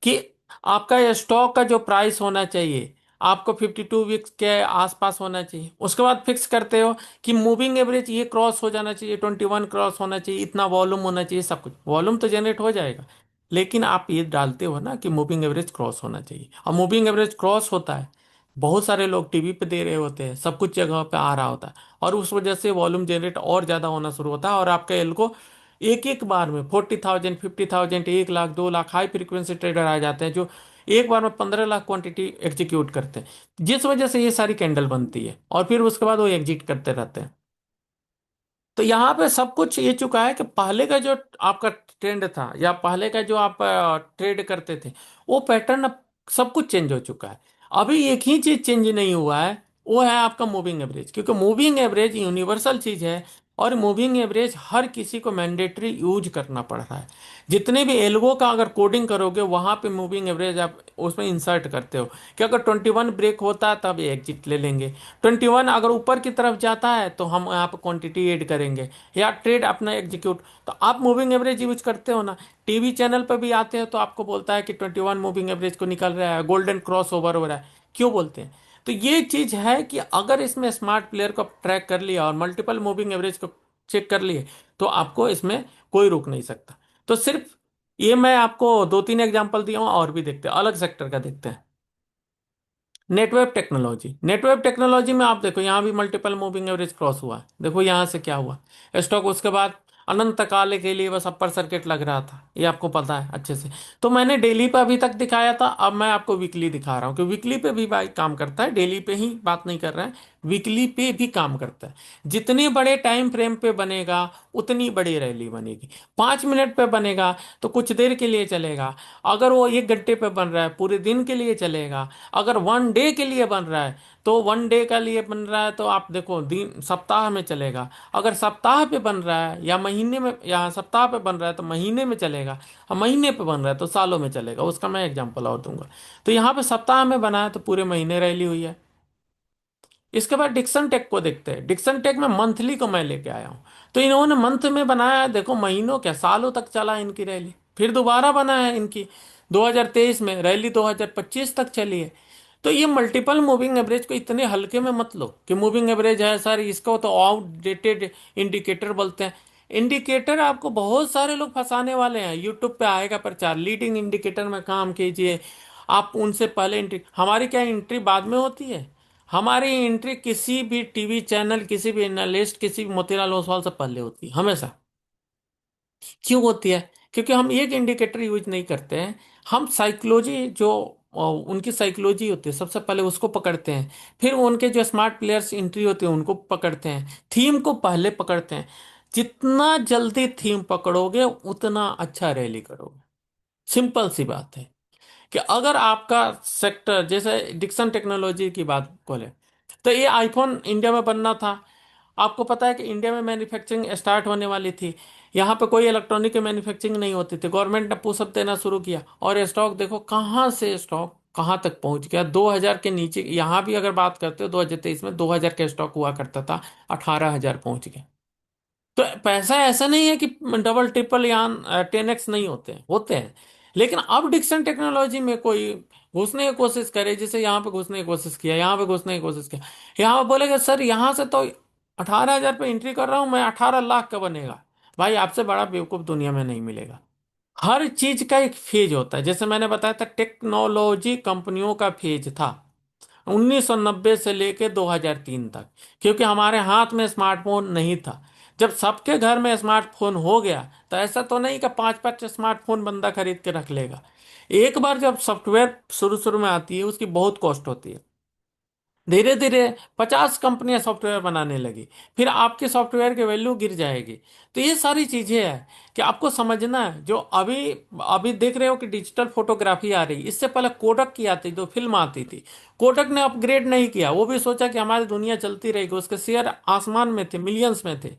कि आपका ये स्टॉक का जो प्राइस होना चाहिए आपको 52 वीक्स के आसपास होना चाहिए। उसके बाद फिक्स करते हो कि मूविंग एवरेज ये क्रॉस हो जाना चाहिए, 21 क्रॉस होना चाहिए, इतना वॉल्यूम होना चाहिए, सब कुछ वॉल्यूम तो जनरेट हो जाएगा। लेकिन आप ये डालते हो ना कि मूविंग एवरेज क्रॉस होना चाहिए, और मूविंग एवरेज क्रॉस होता है, बहुत सारे लोग टीवी पे दे रहे होते हैं, सब कुछ जगह पे आ रहा होता है, और उस वजह से वॉल्यूम जनरेट और ज्यादा होना शुरू होता है, और आपका एल्गो एक एक बार में 40,000, 50,000, 1 lakh, 2 lakh high frequency trader आ जाते हैं, जो एक बार में 15 लाख क्वांटिटी एग्जीक्यूट करते हैं, जिस वजह से ये सारी कैंडल बनती है, और फिर उसके बाद वो एग्जिट करते रहते हैं। तो यहाँ पे सब कुछ ये चुका है कि पहले का जो आपका ट्रेंड था, या पहले का जो आप ट्रेड करते थे, वो पैटर्न अब सब कुछ चेंज हो चुका है। अभी एक ही चीज चेंज नहीं हुआ है, वो है आपका मूविंग एवरेज, क्योंकि मूविंग एवरेज यूनिवर्सल चीज है, और मूविंग एवरेज हर किसी को मैंडेटरी यूज करना पड़ रहा है। जितने भी एल्गो का अगर कोडिंग करोगे, वहां पे मूविंग एवरेज आप उसमें इंसर्ट करते हो कि अगर 21 ब्रेक होता है तब एग्जिट ले लेंगे, 21 अगर ऊपर की तरफ जाता है तो हम यहाँ पे क्वांटिटी ऐड करेंगे, या ट्रेड अपना एग्जीक्यूट। तो आप मूविंग एवरेज यूज करते हो ना, टीवी चैनल पर भी आते हो तो आपको बोलता है कि 21 मूविंग एवरेज को निकल रहा है, गोल्डन क्रॉस ओवर हो रहा है, क्यों बोलते हैं? तो ये चीज है कि अगर इसमें स्मार्ट प्लेयर को ट्रैक कर लिया और मल्टीपल मूविंग एवरेज को चेक कर लिए, तो आपको इसमें कोई रोक नहीं सकता। तो सिर्फ ये मैं आपको 2-3 एग्जांपल दिया हूँ, और भी देखते हैं, अलग सेक्टर का देखते हैं। नेटवर्क टेक्नोलॉजी, नेटवर्क टेक्नोलॉजी में आप देखो यहाँ भी मल्टीपल मूविंग एवरेज क्रॉस हुआ है, देखो यहाँ से क्या हुआ, स्टॉक उसके बाद अनंत काल के लिए बस अपर सर्किट लग रहा था, ये आपको पता है अच्छे से। तो मैंने डेली पे अभी तक दिखाया था, अब मैं आपको वीकली दिखा रहा हूँ कि वीकली पे भी भाई काम करता है, डेली पे ही बात नहीं कर रहे हैं, वीकली पे भी काम करता है। जितने बड़े टाइम फ्रेम पे बनेगा, उतनी बड़ी रैली बनेगी। 5 मिनट पे बनेगा तो कुछ देर के लिए चलेगा, अगर वो 1 घंटे पे बन रहा है पूरे दिन के लिए चलेगा, अगर 1 डे के लिए बन रहा है तो 1 डे का लिए बन रहा है तो आप देखो दिन सप्ताह में चलेगा, अगर सप्ताह पे बन रहा है या महीने में, या सप्ताह पे बन रहा है तो महीने में चलेगा, और महीने पे बन रहा है तो सालों में चलेगा। उसका मैं एग्जांपल और दूंगा। तो यहाँ पे सप्ताह में बना है तो पूरे महीने रैली हुई है। इसके बाद डिक्सन टेक को देखते हैं, डिक्सन टेक में मंथली को मैं लेके आया हूँ। तो इन्होंने मंथ में बनाया है, देखो महीनों क्या सालों तक चला इनकी रैली, फिर दोबारा बना है इनकी 2023 में रैली 2025 तक चली है। तो ये मल्टीपल मूविंग एवरेज को इतने हल्के में मत लो कि मूविंग एवरेज है सर, इसको तो आउटडेटेड इंडिकेटर बोलते हैं। इंडिकेटर आपको बहुत सारे लोग फंसाने वाले हैं, यूट्यूब पे आएगा प्रचार, लीडिंग इंडिकेटर में काम कीजिए। आप उनसे पहले एंट्री, हमारी क्या एंट्री बाद में होती है? हमारी एंट्री किसी भी टीवी चैनल, किसी भी एनालिस्ट, किसी भी मोतीलाल ओसवाल से पहले होती है हमेशा। क्यों होती है? क्योंकि हम एक इंडिकेटर यूज नहीं करते हैं, हम साइकोलॉजी जो उनकी साइकोलॉजी होती है सबसे पहले उसको पकड़ते हैं, फिर उनके जो स्मार्ट प्लेयर्स एंट्री होते हैं उनको पकड़ते हैं, थीम को पहले पकड़ते हैं। जितना जल्दी थीम पकड़ोगे उतना अच्छा रैली करोगे। सिंपल सी बात है कि अगर आपका सेक्टर जैसे डिक्सन टेक्नोलॉजी की बात बोले, तो ये आईफोन इंडिया में बनना था, आपको पता है कि इंडिया में मैन्युफैक्चरिंग स्टार्ट होने वाली थी, यहाँ पे कोई इलेक्ट्रॉनिक की मैन्युफैक्चरिंग नहीं होती थी, गवर्नमेंट ने पुशअप देना शुरू किया, और ये स्टॉक देखो कहाँ से स्टॉक कहाँ तक पहुंच गया, 2000 के नीचे। यहाँ भी अगर बात करते हो 2023 में 2000 का स्टॉक हुआ करता था, 18,000 पहुंच गया। तो पैसा ऐसा नहीं है कि डबल ट्रिपल या 10x नहीं होते हैं, होते हैं। लेकिन अब डिक्सन टेक्नोलॉजी में कोई घुसने की कोशिश करे, जैसे यहाँ पे घुसने की कोशिश किया, यहाँ पे घुसने की कोशिश किया, यहाँ पे बोलेगा सर यहाँ से तो 18,000 पे एंट्री कर रहा हूँ मैं, 18 लाख का बनेगा। भाई आपसे बड़ा बेवकूफ दुनिया में नहीं मिलेगा। हर चीज का एक फेज होता है, जैसे मैंने बताया था टेक्नोलॉजी कंपनियों का फेज था 1990 से लेके 2003 तक, क्योंकि हमारे हाथ में स्मार्टफोन नहीं था। जब सबके घर में स्मार्टफोन हो गया, तो ऐसा तो नहीं कि पांच पांच स्मार्टफोन बंदा खरीद के रख लेगा। एक बार जब सॉफ्टवेयर शुरू शुरू में आती है, उसकी बहुत कॉस्ट होती है। धीरे धीरे 50 कंपनियां सॉफ्टवेयर बनाने लगी, फिर आपके सॉफ्टवेयर की वैल्यू गिर जाएगी। तो ये सारी चीजें हैं कि आपको समझना है। जो अभी अभी देख रहे हो कि डिजिटल फोटोग्राफी आ रही, इससे पहले कोडक की आती, जो फिल्म आती थी। कोडक ने अपग्रेड नहीं किया, वो भी सोचा कि हमारी दुनिया चलती रहेगी, उसके शेयर आसमान में थे, मिलियंस में थे।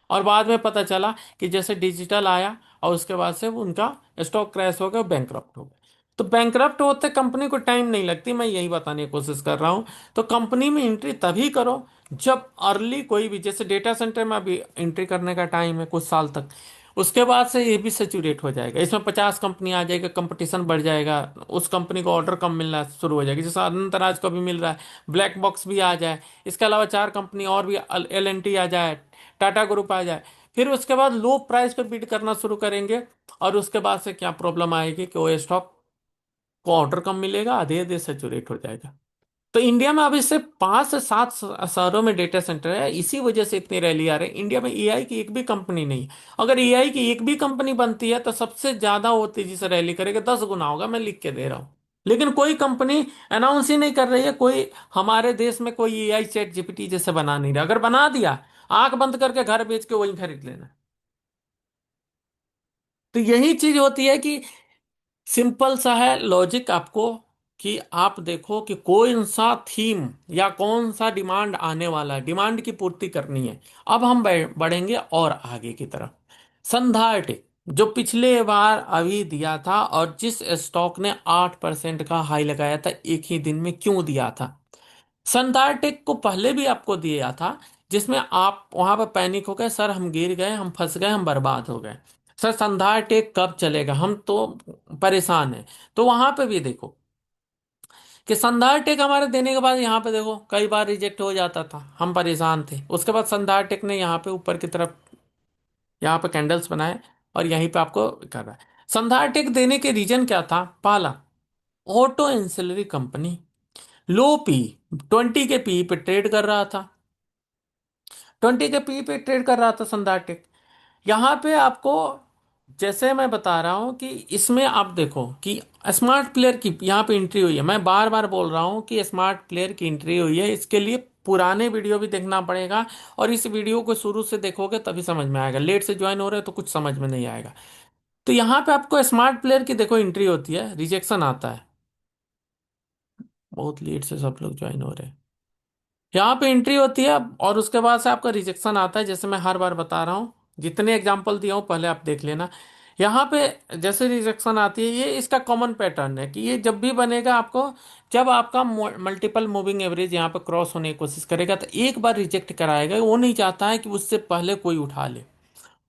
और बाद में पता चला कि जैसे डिजिटल आया, और उसके बाद से उनका स्टॉक क्रैश हो गया, बैंकरप्ट हो गए। तो बैंकरप्ट होते कंपनी को टाइम नहीं लगती, मैं यही बताने की कोशिश कर रहा हूं। तो कंपनी में एंट्री तभी करो जब अर्ली कोई भी, जैसे डेटा सेंटर में अभी एंट्री करने का टाइम है कुछ साल तक, उसके बाद से ये भी सेचुरेट हो जाएगा, इसमें 50 कंपनी आ जाएगा, कंपटीशन बढ़ जाएगा, उस कंपनी को ऑर्डर कम मिलना शुरू हो जाएगी, जैसे अनंतराज को भी मिल रहा है। ब्लैक बॉक्स भी आ जाए, इसके अलावा 4 कंपनी और भी, L&T आ जाए, टाटा ग्रुप आ जाए, फिर उसके बाद लो प्राइस पे बिड करना शुरू करेंगे। और उसके बाद से क्या प्रॉब्लम आएगी कि वो स्टॉक को ऑर्डर कम मिलेगा, आधे आधे सेचुरेट हो जाएगा। तो इंडिया में अभी सिर्फ 5 से 7 शहरों में डेटा सेंटर है, इसी वजह से इतनी रैली आ रही है। इंडिया में एआई की एक भी कंपनी नहीं है। अगर एआई की एक भी कंपनी बनती है, तो सबसे ज्यादा वो तेजी से रैली करेगा, 10 गुना होगा, मैं लिख के दे रहा हूँ। लेकिन कोई कंपनी अनाउंस ही नहीं कर रही है, कोई हमारे देश में कोई एआई चैट जीपीटी जैसे बना नहीं रहा। अगर बना दिया, आंख बंद करके घर बेच के वहीं खरीद लेना। तो यही चीज होती है कि सिंपल सा है लॉजिक आपको, कि आप देखो कि कौन सा थीम या कौन सा डिमांड आने वाला है, डिमांड की पूर्ति करनी है। अब हम बढ़ेंगे और आगे की तरफ। संधार जो पिछले बार अभी दिया था, और जिस स्टॉक ने 8% का हाई लगाया था एक ही दिन में, क्यों दिया था? संधार को पहले भी आपको दिया था, जिसमें आप वहां पर पैनिक हो गए, सर हम गिर गए, हम फंस गए, हम बर्बाद हो गए, सर संधार कब चलेगा, हम तो परेशान हैं। तो वहां पे भी देखो कि संधार हमारे देने के बाद यहाँ पे देखो कई बार रिजेक्ट हो जाता था, हम परेशान थे। उसके बाद संधार ने यहाँ पे ऊपर की तरफ यहाँ पे कैंडल्स बनाए, और यहीं पे आपको कर रहा है। संधार देने के रीजन क्या था? पहला, ऑटो एंसिलरी कंपनी, लो पी, 20 के पी पे ट्रेड कर रहा था, 20 के पी पे ट्रेड कर रहा था संधार। यहाँ पे आपको, जैसे मैं बता रहा हूँ कि इसमें आप देखो कि स्मार्ट प्लेयर की यहाँ पे एंट्री हुई है। मैं बार बार बोल रहा हूँ कि स्मार्ट प्लेयर की एंट्री हुई है, इसके लिए पुराने वीडियो भी देखना पड़ेगा। और इस वीडियो को शुरू से देखोगे तभी समझ में आएगा, लेट से ज्वाइन हो रहे हो तो कुछ समझ में नहीं आएगा। तो यहाँ पे आपको स्मार्ट प्लेयर की देखो एंट्री होती है, रिजेक्शन आता है, बहुत लेट से सब लोग ज्वाइन हो रहे हैं। यहाँ पे एंट्री होती है, और उसके बाद से आपका रिजेक्शन आता है, जैसे मैं हर बार बता रहा हूँ, जितने एग्जांपल दिया हूँ पहले आप देख लेना। यहाँ पे जैसे रिजेक्शन आती है, ये इसका कॉमन पैटर्न है कि ये जब भी बनेगा आपको, जब आपका मल्टीपल मूविंग एवरेज यहाँ पे क्रॉस होने की कोशिश करेगा, तो एक बार रिजेक्ट कराएगा। वो नहीं चाहता है कि उससे पहले कोई उठा ले,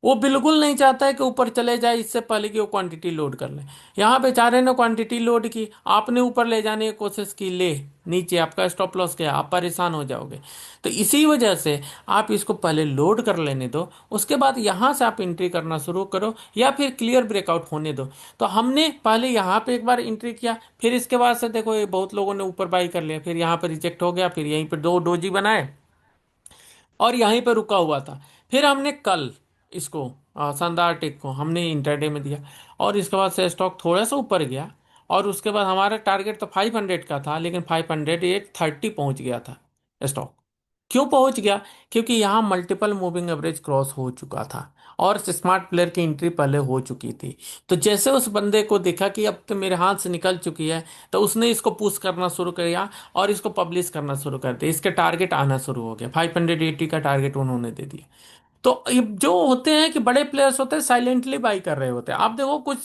वो बिल्कुल नहीं चाहता है कि ऊपर चले जाए इससे पहले कि वो क्वांटिटी लोड कर ले। यहाँ बेचारे ने क्वांटिटी लोड की, आपने ऊपर ले जाने की कोशिश की, ले नीचे आपका स्टॉप लॉस गया, आप परेशान हो जाओगे। तो इसी वजह से आप इसको पहले लोड कर लेने दो, उसके बाद यहाँ से आप एंट्री करना शुरू करो, या फिर क्लियर ब्रेकआउट होने दो। तो हमने पहले यहाँ पे एक बार एंट्री किया, फिर इसके बाद से देखो ये बहुत लोगों ने ऊपर बाई कर लिया, फिर यहाँ पे रिजेक्ट हो गया, फिर यहीं पे दो डोजी बनाए, और यहीं पे रुका हुआ था। फिर हमने कल इसको शानदार टेक को हमने इंटरडे में दिया, और इसके बाद से स्टॉक थोड़ा सा ऊपर गया। और उसके बाद हमारा टारगेट तो 500 का था, लेकिन 530 पहुंच गया था स्टॉक। क्यों पहुंच गया? क्योंकि यहाँ मल्टीपल मूविंग एवरेज क्रॉस हो चुका था, और स्मार्ट प्लेयर की एंट्री पहले हो चुकी थी। तो जैसे उस बंदे को देखा कि अब तो मेरे हाथ से निकल चुकी है, तो उसने इसको पुश करना शुरू किया, और इसको पब्लिश करना शुरू कर दिया। इसके टारगेट आना शुरू हो गया, 580 का टारगेट उन्होंने दे दिया। तो ये जो होते हैं कि बड़े प्लेयर्स होते हैं, साइलेंटली बाई कर रहे होते हैं। आप देखो कुछ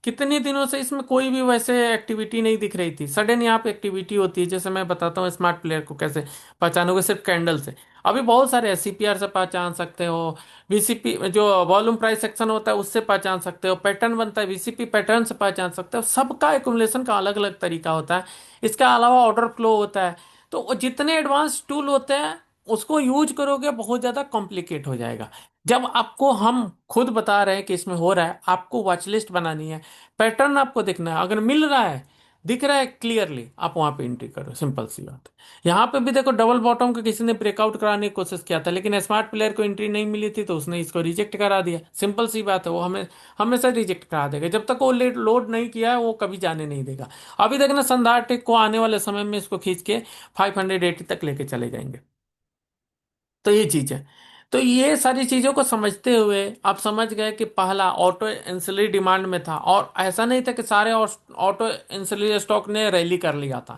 कितने दिनों से इसमें कोई भी वैसे एक्टिविटी नहीं दिख रही थी, सडन यहाँ पे एक्टिविटी होती है। जैसे मैं बताता हूँ स्मार्ट प्लेयर को कैसे पहचानोगे, सिर्फ कैंडल से। अभी बहुत सारे है, सीपीआर से पहचान सकते हो, वीसीपी जो वॉल्यूम प्राइस सेक्शन होता है उससे पहचान सकते हो, पैटर्न बनता है वीसीपी पैटर्न से पहचान सकते हो। सबका एकुमुलेशन का अलग अलग तरीका होता है। इसके अलावा ऑर्डर फ्लो होता है। तो वो जितने एडवांस टूल होते हैं उसको यूज करोगे बहुत ज़्यादा कॉम्प्लिकेट हो जाएगा। जब आपको हम खुद बता रहे हैं कि इसमें हो रहा है, आपको वॉच लिस्ट बनानी है, पैटर्न आपको देखना है, अगर मिल रहा है, दिख रहा है क्लियरली, आप वहां पे एंट्री करो, सिंपल सी बात है। यहाँ पे भी देखो डबल बॉटम को किसी ने ब्रेकआउट कराने की कोशिश किया था, लेकिन स्मार्ट प्लेयर को एंट्री नहीं मिली थी तो उसने इसको रिजेक्ट करा दिया। सिंपल सी बात है, वो हमें हमेशा रिजेक्ट करा देगा। जब तक वो लोड नहीं किया है वो कभी जाने नहीं देगा। अभी देखना संधार टेक को आने वाले समय में इसको खींच के 580 तक लेके चले जाएंगे। तो ये चीज है। तो ये सारी चीजों को समझते हुए आप समझ गए कि पहला ऑटो एंसिलरी डिमांड में था, और ऐसा नहीं था कि सारे ऑटो एंसिलरी स्टॉक ने रैली कर लिया था।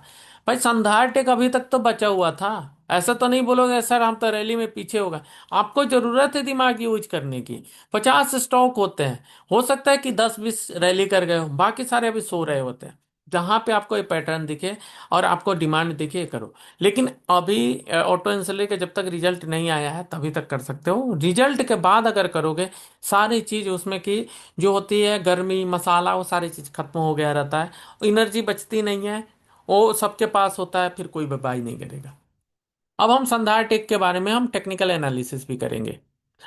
भाई संधार टेक अभी तक तो बचा हुआ था। ऐसा तो नहीं बोलोगे सर हम तो रैली में पीछे हो गए। आपको जरूरत है दिमाग यूज करने की। 50 स्टॉक होते हैं, हो सकता है कि 10-20 रैली कर गए हो, बाकी सारे अभी सो रहे होते हैं। जहां पे आपको ये पैटर्न दिखे और आपको डिमांड दिखे करो। लेकिन अभी ऑटो इंसुलेट का जब तक रिजल्ट नहीं आया है तभी तक कर सकते हो। रिजल्ट के बाद अगर करोगे, सारी चीज उसमें की जो होती है गर्मी मसाला वो सारी चीज खत्म हो गया रहता है, एनर्जी बचती नहीं है, वो सबके पास होता है, फिर कोई बाई नहीं करेगा। अब हम संधार टेक के बारे में हम टेक्निकल एनालिसिस भी करेंगे,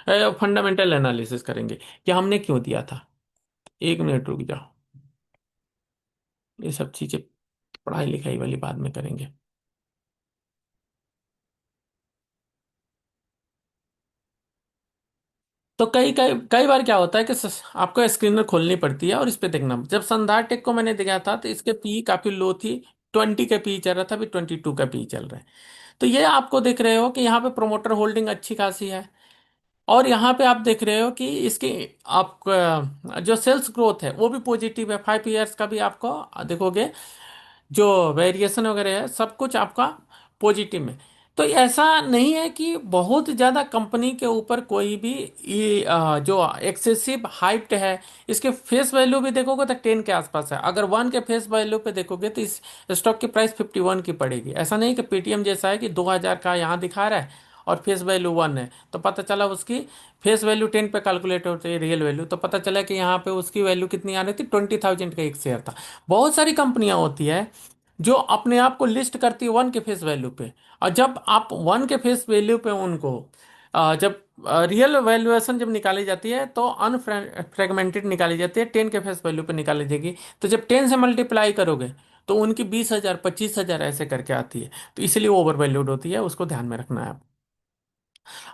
फंडामेंटल एनालिसिस करेंगे कि हमने क्यों दिया था। 1 मिनट रुक जाओ, ये सब चीजें पढ़ाई लिखाई वाली बाद में करेंगे। तो कई कई कई बार क्या होता है कि आपको स्क्रीनर खोलनी पड़ती है और इस पे देखना। जब संधार टेक को मैंने देखा था तो इसके पी काफी लो थी, 20 का पी चल रहा था, अभी 22 का पी चल रहा है। तो ये आपको देख रहे हो कि यहाँ पे प्रोमोटर होल्डिंग अच्छी खासी है। और यहाँ पे आप देख रहे हो कि इसकी आप जो सेल्स ग्रोथ है वो भी पॉजिटिव है। 5 ईयर्स का भी आपको देखोगे जो वेरिएशन वगैरह है सब कुछ आपका पॉजिटिव में। तो ऐसा नहीं है कि बहुत ज़्यादा कंपनी के ऊपर कोई भी ये जो एक्सेसिव हाइप्ड है। इसके फेस वैल्यू भी देखोगे तो 10 के आसपास है। अगर 1 के फेस वैल्यू पे देखोगे तो इस स्टॉक की प्राइस 51 की पड़ेगी। ऐसा नहीं कि पेटीएम जैसा है कि 2000 का यहाँ दिखा रहा है और फेस वैल्यू 1 है, तो पता चला उसकी फेस वैल्यू 10 पे कैलकुलेट होती है रियल वैल्यू, तो पता चला कि यहाँ पे उसकी वैल्यू कितनी आ रही थी, 20,000 का एक शेयर था। बहुत सारी कंपनियां होती है जो अपने आप को लिस्ट करती है 1 के फेस वैल्यू पे। और जब आप 1 के फेस वैल्यू पे उनको जब रियल वैल्यूएशन जब निकाली जाती है तो अनफ्रेगमेंटेड निकाली जाती है, 10 के फेस वैल्यू पे निकाली जाएगी। तो जब 10 से मल्टीप्लाई करोगे तो उनकी 20,000 25,000 ऐसे करके आती है। तो इसलिए ओवर वैल्यूड होती है, उसको ध्यान में रखना है।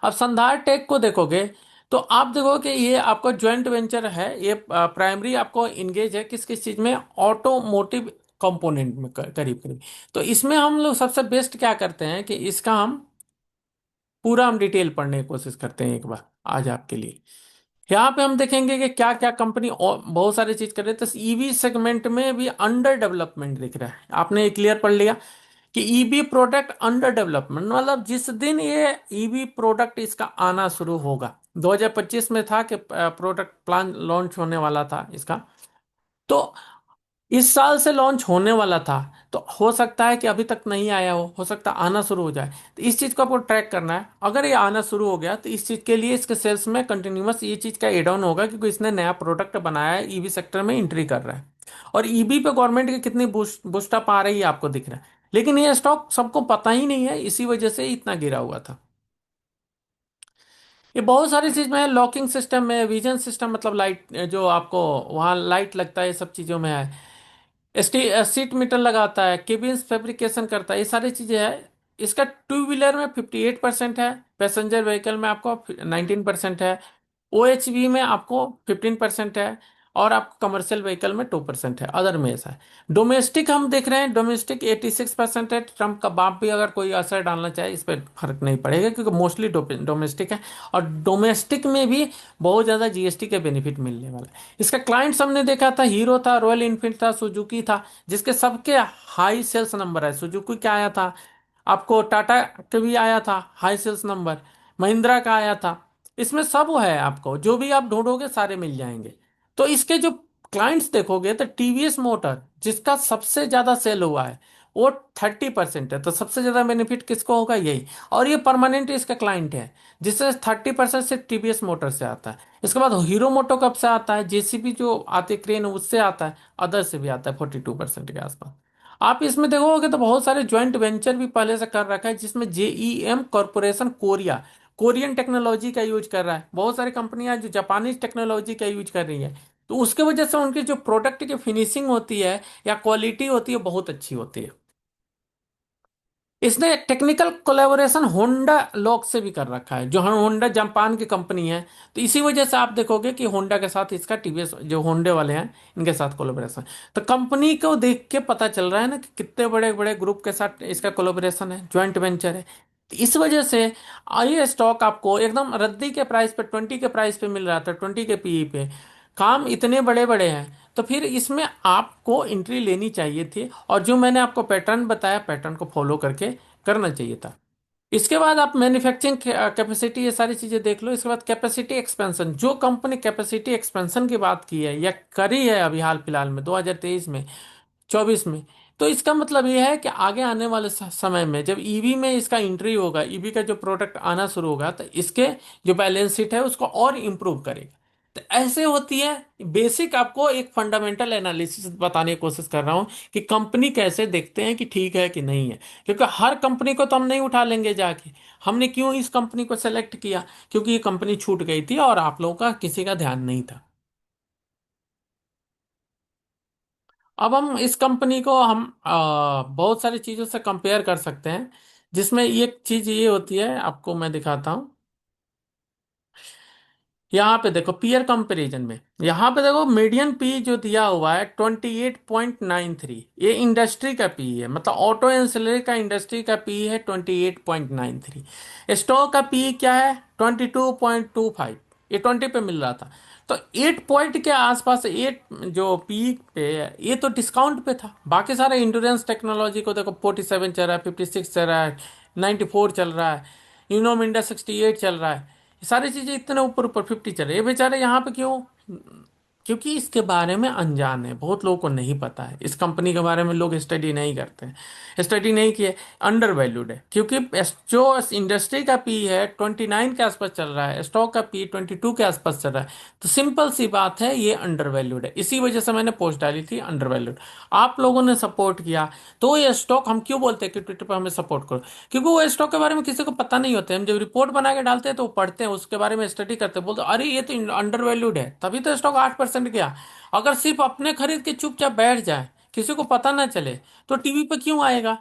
अब संधार टेक को देखोगे तो आप देखो कि ये आपका ज्वाइंट वेंचर है। ये प्राइमरी आपको इंगेज है किस किस चीज में, ऑटोमोटिव कंपोनेंट में करीब करीब। तो इसमें हम लोग सबसे बेस्ट क्या करते हैं कि इसका हम डिटेल पढ़ने की कोशिश करते हैं एक बार आज आपके लिए। यहाँ पे हम देखेंगे कि क्या क्या कंपनी बहुत सारी चीज कर रही है। तो ईवी सेगमेंट में भी अंडर डेवलपमेंट दिख रहा है, आपने क्लियर पढ़ लिया कि ईबी प्रोडक्ट अंडर डेवलपमेंट, मतलब जिस दिन ये ईबी प्रोडक्ट इसका आना शुरू होगा, 2025 में था कि प्रोडक्ट प्लान लॉन्च होने वाला था इसका। तो इस साल से लॉन्च होने वाला था, तो हो सकता है कि अभी तक नहीं आया हो सकता आना शुरू हो जाए। तो इस चीज को आपको ट्रैक करना है। अगर ये आना शुरू हो गया तो इस चीज के लिए इसके सेल्स में कंटिन्यूअस ये चीज का एड ऑन होगा, क्योंकि इसने नया प्रोडक्ट बनाया है, ईवी सेक्टर में एंट्री कर रहा है। और ईवी पे गवर्नमेंट की कितनी बूस्ट अप आ रही है आपको दिख रहा है। लेकिन ये स्टॉक सबको पता ही नहीं है, इसी वजह से इतना गिरा हुआ था। ये बहुत सारी चीज में है, लॉकिंग सिस्टम में, विजन सिस्टम मतलब लाइट जो आपको वहाँ लाइट लगता है, ये सब चीजों में है। सीट मीटर लगाता है, केबिन्स फैब्रिकेशन करता है, ये सारी चीजें है। इसका टू व्हीलर में 58% है, पैसेंजर व्हीकल में आपको 19% है, ओएचवी में आपको 15% है, और आपको कमर्शियल व्हीकल में 2% है, अदर में ऐसा है। डोमेस्टिक हम देख रहे हैं, डोमेस्टिक 86% है। ट्रम्प का बाप भी अगर कोई असर डालना चाहे इस पर फर्क नहीं पड़ेगा, क्योंकि मोस्टली डोमेस्टिक है। और डोमेस्टिक में भी बहुत ज़्यादा जीएसटी के बेनिफिट मिलने वाला है। इसका क्लाइंट्स हमने देखा था, हीरो था, रॉयल इनफील्ड था, सुजुकी था, जिसके सबके हाई सेल्स नंबर है। सुजुकी का आया था, आपको टाटा का भी आया था हाई सेल्स नंबर, महिंद्रा का आया था। इसमें सब है, आपको जो भी आप ढूंढोगे सारे मिल जाएंगे। तो इसके जो क्लाइंट्स देखोगे तो टीवीएस मोटर जिसका सबसे ज्यादा सेल हुआ है वो 30% है, तो सबसे ज्यादा बेनिफिट किसको होगा? यही। और ये परमानेंट इसका क्लाइंट है, जिससे 30% से टीवीएस मोटर से आता है। इसके बाद हीरो मोटो कब से आता है? जेसीबी जो आते क्रेन उससे आता है, अदर से भी आता है 42% के आसपास। आप इसमें देखोगे तो बहुत सारे ज्वाइंट वेंचर भी पहले से कर रखा है, जिसमें JeM corporation Korea Korean technology का यूज कर रहा है। बहुत सारी कंपनियां जो जापानीज टेक्नोलॉजी का यूज कर रही है, तो उसके वजह से उनकी जो प्रोडक्ट की फिनिशिंग होती है या क्वालिटी होती है बहुत अच्छी होती है। इसने टेक्निकल कोलेबोरेशन होंडा लॉक से भी कर रखा है, जो होंडा जापान की कंपनी है। तो इसी वजह से आप देखोगे कि होंडा के साथ इसका टीवीएस जो होंडे वाले हैं इनके साथ कोलेबोरेशन। तो कंपनी को देख के पता चल रहा है ना कि कितने बड़े बड़े ग्रुप के साथ इसका कोलेबोरेशन है, ज्वाइंट वेंचर है। तो इस वजह से ये स्टॉक आपको एकदम रद्दी के प्राइस पे, 20 के प्राइस पे मिल रहा था, 20 के पीई पे। काम इतने बड़े बड़े हैं, तो फिर इसमें आपको एंट्री लेनी चाहिए थी, और जो मैंने आपको पैटर्न बताया पैटर्न को फॉलो करके करना चाहिए था। इसके बाद आप मैन्युफैक्चरिंग कैपेसिटी ये सारी चीजें देख लो। इसके बाद कैपेसिटी एक्सपेंशन, जो कंपनी कैपेसिटी एक्सपेंशन की बात की है या करी है अभी हाल फिलहाल में 2023 में, 24 में, तो इसका मतलब ये है कि आगे आने वाले समय में जब ईवी में इसका एंट्री होगा, ईवी का जो प्रोडक्ट आना शुरू होगा, तो इसके जो बैलेंस शीट है उसको और इम्प्रूव करेगा। तो ऐसे होती है। बेसिक आपको एक फंडामेंटल एनालिसिस बताने की कोशिश कर रहा हूं कि कंपनी कैसे देखते हैं कि ठीक है कि नहीं है। क्योंकि हर कंपनी को तो हम नहीं उठा लेंगे जाके। हमने क्यों इस कंपनी को सेलेक्ट किया? क्योंकि ये कंपनी छूट गई थी और आप लोगों का किसी का ध्यान नहीं था। अब हम इस कंपनी को हम बहुत सारी चीज़ों से कंपेयर कर सकते हैं, जिसमें एक चीज़ ये होती है, आपको मैं दिखाता हूँ। यहाँ पे देखो पीयर कंपैरिजन में, यहाँ पे देखो मीडियन पी जो दिया हुआ है 28.93, ये इंडस्ट्री का पी है, मतलब ऑटो एंसिलरी का इंडस्ट्री का पी है 28.93। स्टॉक का पी क्या है? 22.25। ये 20 पे मिल रहा था। तो 8 पॉइंट के आसपास, 8 जो पीक पे है ये तो डिस्काउंट पे था। बाकी सारे इंड्योरेंस टेक्नोलॉजी को देखो 47 चल रहा है, 56 चल रहा है, 94 चल रहा है, यूनो मिंडा 68 चल रहा है। ये सारी चीजें इतने ऊपर ऊपर 50 चल रही है। ये बेचारे यहाँ पे क्यों? क्योंकि इसके बारे में अनजान है, बहुत लोगों को नहीं पता है इस कंपनी के बारे में, लोग स्टडी नहीं करते हैं, स्टडी नहीं किए। अंडर वैल्यूड है, क्योंकि जो इंडस्ट्री का पी है 29 के आसपास चल रहा है, स्टॉक का पी 22 के आसपास चल रहा है। तो सिंपल सी बात है, ये अंडर वैल्यूड है। इसी वजह से मैंने पोस्ट डाली थी अंडर वैल्यूड। आप लोगों ने सपोर्ट किया, तो ये स्टॉक हम क्यों बोलते हैं कि ट्विटर पर हमें सपोर्ट करो? क्योंकि वो स्टॉक के बारे में किसी को पता नहीं होता है। हम जब रिपोर्ट बना के डालते हैं तो वो पढ़ते हैं, उसके बारे में स्टडी करते हैं, बोलते हैं, अरे ये तो अंडर वैल्यूड है, तभी तो स्टॉक 8% गया। अगर सिर्फ अपने खरीद के चुपचाप बैठ जाए, किसी को पता ना चले, तो टीवी पे क्यों आएगा?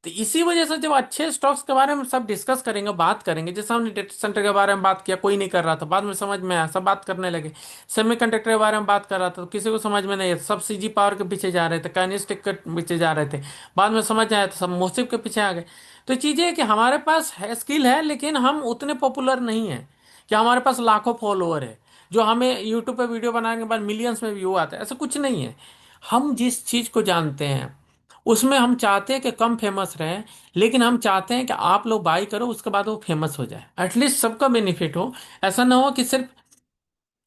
तो इसी वजह से जब अच्छे स्टॉक्स के बारे में सब डिस्कस करेंगे, बात करेंगे, जैसे हमने डेटा सेंटर के बारे में बात किया, कोई नहीं कर रहा था, बाद में समझ में आया, सब बात करने लगे। सेमीकंडक्टर के बारे में बात कर रहा था तो किसी को समझ में नहीं आया, सब सीजी पावर के पीछे जा रहे थे, काइनेस्टिक के पीछे जा रहे थे। बाद में समझ आया तो सब मोसिव के पीछे आ गए। तो चीजें है कि हमारे पास है, स्किल है, लेकिन हम उतने पॉपुलर नहीं है कि हमारे पास लाखों फॉलोअर है, जो हमें यूट्यूब पे वीडियो बनाने के बाद मिलियंस में व्यू आता है। ऐसा कुछ नहीं है। हम जिस चीज को जानते हैं उसमें हम चाहते हैं कि कम फेमस रहे, लेकिन हम चाहते हैं कि आप लोग बाई करो उसके बाद वो फेमस हो जाए, एटलीस्ट सबका बेनिफिट हो। ऐसा ना हो कि सिर्फ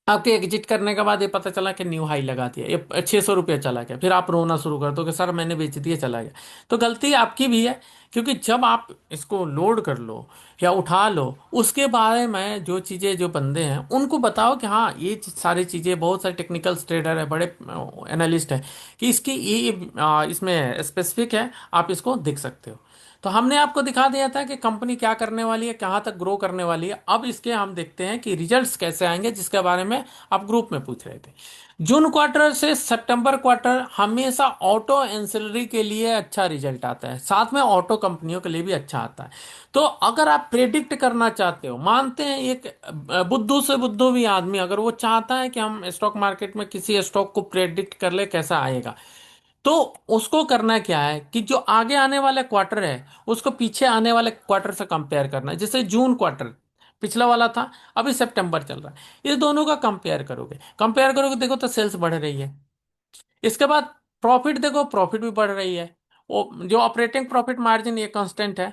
आपके एग्जिट करने के बाद ये पता चला कि न्यू हाई लगा दिया, ये 600 रुपये चला गया, फिर आप रोना शुरू कर दो कि सर मैंने बेच दिया, चला गया। तो गलती आपकी भी है। क्योंकि जब आप इसको लोड कर लो या उठा लो, उसके बारे में जो चीज़ें, जो बंदे हैं उनको बताओ कि हाँ ये सारी चीज़ें, बहुत सारे टेक्निकल ट्रेडर है, बड़े एनालिस्ट है, कि इसकी इसमें स्पेसिफिक है, आप इसको देख सकते हो। तो हमने आपको दिखा दिया था कि कंपनी क्या करने वाली है, कहाँ तक ग्रो करने वाली है। अब इसके हम देखते हैं कि रिजल्ट्स कैसे आएंगे, जिसके बारे में आप ग्रुप में पूछ रहे थे। जून क्वार्टर से सितंबर क्वार्टर हमेशा ऑटो एंसिलरी के लिए अच्छा रिजल्ट आता है, साथ में ऑटो कंपनियों के लिए भी अच्छा आता है। तो अगर आप प्रेडिक्ट करना चाहते हो, मानते हैं एक बुद्धू से बुद्धू भी आदमी अगर वो चाहता है कि हम स्टॉक मार्केट में किसी स्टॉक को प्रेडिक्ट कर ले कैसा आएगा, तो उसको करना क्या है कि जो आगे आने वाले क्वार्टर है उसको पीछे आने वाले क्वार्टर से कंपेयर करना है। जैसे जून क्वार्टर पिछला वाला था, अभी सितंबर चल रहा है, इस दोनों का कंपेयर करोगे देखो तो सेल्स बढ़ रही है। इसके बाद प्रॉफिट देखो, प्रॉफिट भी बढ़ रही है। वो जो ऑपरेटिंग प्रॉफिट मार्जिन ये कांस्टेंट है,